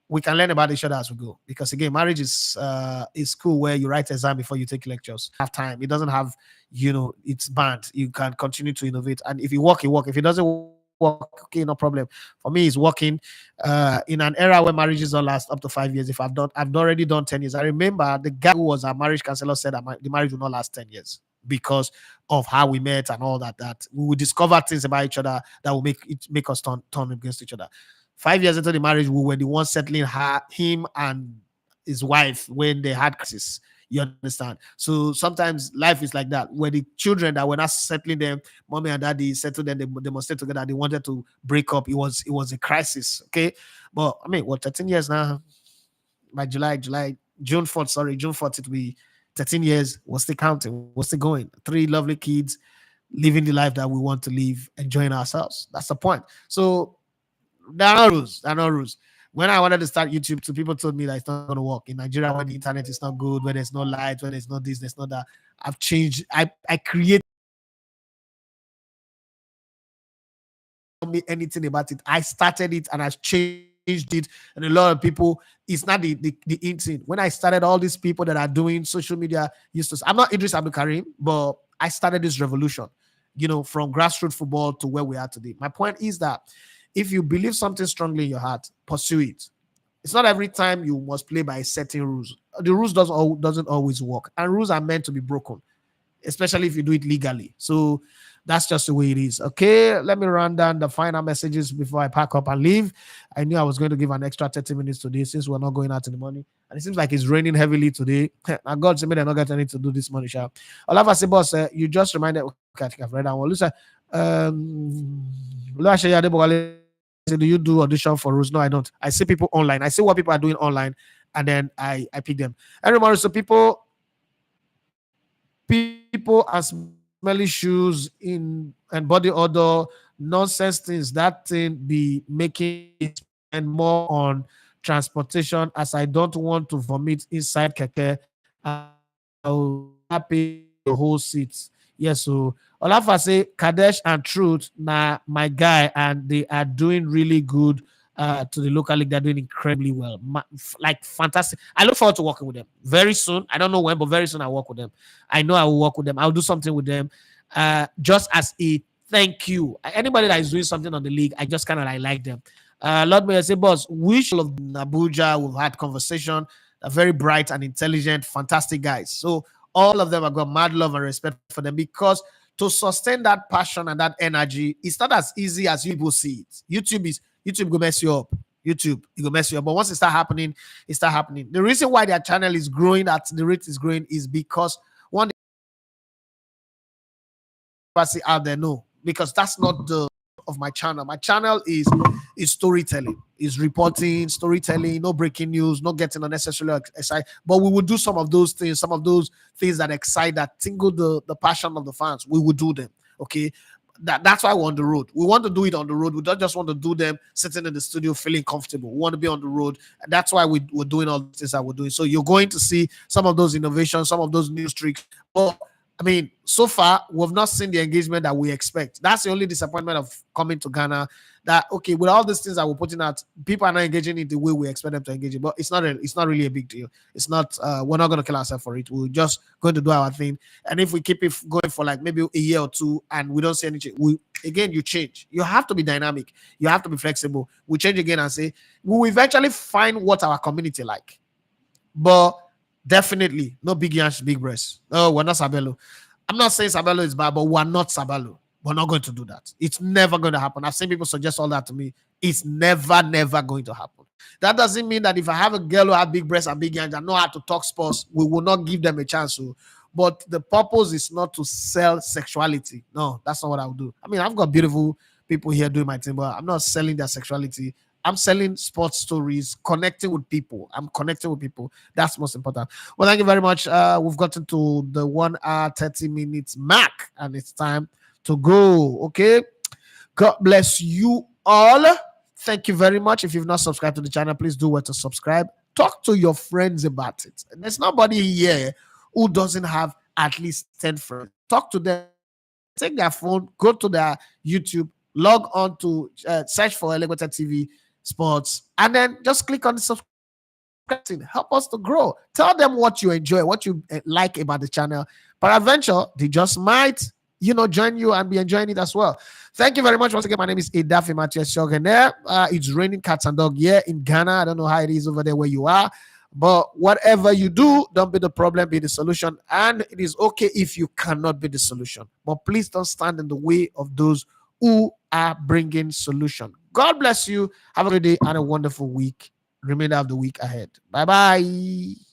we can learn about each other as we go. Because again, marriage is school where you write exam before you take lectures. Have time. It doesn't have, it's banned. You can continue to innovate. And if you work, you work. If it doesn't work, okay, no problem. For me, it's working in an era where marriages don't last up to 5 years. If I've already done 10 years. I remember the guy who was our marriage counselor said that the marriage will not last 10 years because of how we met and all that. That we will discover things about each other that will make us turn against each other. 5 years into the marriage, we were the ones settling him and his wife when they had crisis. You understand? So sometimes life is like that. Where the children that were not settling them, mommy and daddy settled them, they must stay together. They wanted to break up. It was a crisis. Okay, but I mean, 13 years now? By June 4th, June 4th, it will be 13 years. What's the counting? What's the going? 3 lovely kids, living the life that we want to live, enjoying ourselves. That's the point. So there are no rules. There are no rules. When I wanted to start YouTube, so people told me that it's not going to work in Nigeria when the internet is not good, when there's no light, when there's no this, there's no that. I've changed. I created me anything about it. I started it and I've changed it. And a lot of people, it's not the insane. When I started, all these people that are doing social media I'm not Idris Abdul Karim, but I started this revolution, from grassroots football to where we are today. My point is that if you believe something strongly in your heart, pursue it. It's not every time you must play by certain rules. The rules doesn't always work, and rules are meant to be broken, especially if you do it legally. So that's just the way it is. Okay, let me run down the final messages before I pack up and leave. I knew I was going to give an extra 30 minutes today since we're not going out in the morning. And it seems like it's raining heavily today. And God sent me they're not getting anything to do this morning, Sha. Olava say, boss, you just reminded, okay, I think I've read that one. Listen, do you do audition for roles? No, I don't. I see people online. I see what people are doing online, and then I pick them. And remember, so people are smelly shoes in and body odor, nonsense things that thing be making me spend more on transportation, as I don't want to vomit inside keke. I'll rather pay for the whole seats. Yes, so Olafa say Kadesh and Truth na my guy, and they are doing really good to the local league. They're doing incredibly well. Like fantastic. I look forward to working with them very soon. I don't know when, but very soon I'll work with them. I know I will work with them. I'll do something with them. Just as a thank you. Anybody that is doing something on the league, I just kind of like them. Lord Mayor say, boss, wish all of Abuja. We've had conversation. They're very bright and intelligent, fantastic guys. So all of them have got mad love and respect for them, because to sustain that passion and that energy, it's not as easy as you people see it. YouTube go mess you up. YouTube, it will mess you up. But once it start happening, it start happening. The reason why their channel is growing at the rate is growing is because one out there, no, because that's not the of my channel. My channel is storytelling, is reporting, storytelling, no breaking news, not getting unnecessarily excited. But we will do some of those things that excite, that tingle the passion of the fans. We will do them. Okay. That's why we're on the road. We want to do it on the road. We don't just want to do them sitting in the studio feeling comfortable. We want to be on the road. And that's why we're doing all the things that we're doing. So you're going to see some of those innovations, some of those news tricks. But I mean, so far, we've not seen the engagement that we expect. That's the only disappointment of coming to Ghana. That, okay, with all these things that we're putting out, people are not engaging in the way we expect them to engage in. But it's not really a big deal. It's not, we're not going to kill ourselves for it. We're just going to do our thing. And if we keep it going for like maybe a year or two and we don't see any change, you change. You have to be dynamic. You have to be flexible. We change again and say, we will eventually find what our community like. But definitely no big yansh, big breasts. No, we're not Sabelo. I'm not saying Sabelo is bad, but we're not Sabelo. We're not going to do that. It's never going to happen. I've seen people suggest all that to me. It's never going to happen. That doesn't mean that if I have a girl who has big breasts and big yansh and know how to talk sports, we will not give them a chance to. But the purpose is not to sell sexuality. No, that's not what I would do. I mean, I've got beautiful people here doing my thing, but I'm not selling their sexuality. I'm selling sports stories, connecting with people. I'm connecting with people. That's most important. Well, thank you very much. We've gotten to the 1 hour, 30 minutes mark, and it's time to go. Okay. God bless you all. Thank you very much. If you've not subscribed to the channel, please do where to subscribe. Talk to your friends about it. There's nobody here who doesn't have at least 10 friends. Talk to them. Take their phone, go to their YouTube, log on to search for Elegweta TV Sports, and then just click on the subscribe button. Help us to grow. Tell them what you enjoy, what you like about the channel. Peradventure, they just might, join you and be enjoying it as well. Thank you very much. Once again, my name is Edafi Matthias Shogener. It's raining cats and dog here in Ghana. I don't know how it is over there where you are. But whatever you do, don't be the problem, be the solution. And it is okay if you cannot be the solution. But please don't stand in the way of those who are bringing solution. God bless you. Have a good day and a wonderful week. Remainder of the week ahead. Bye-bye.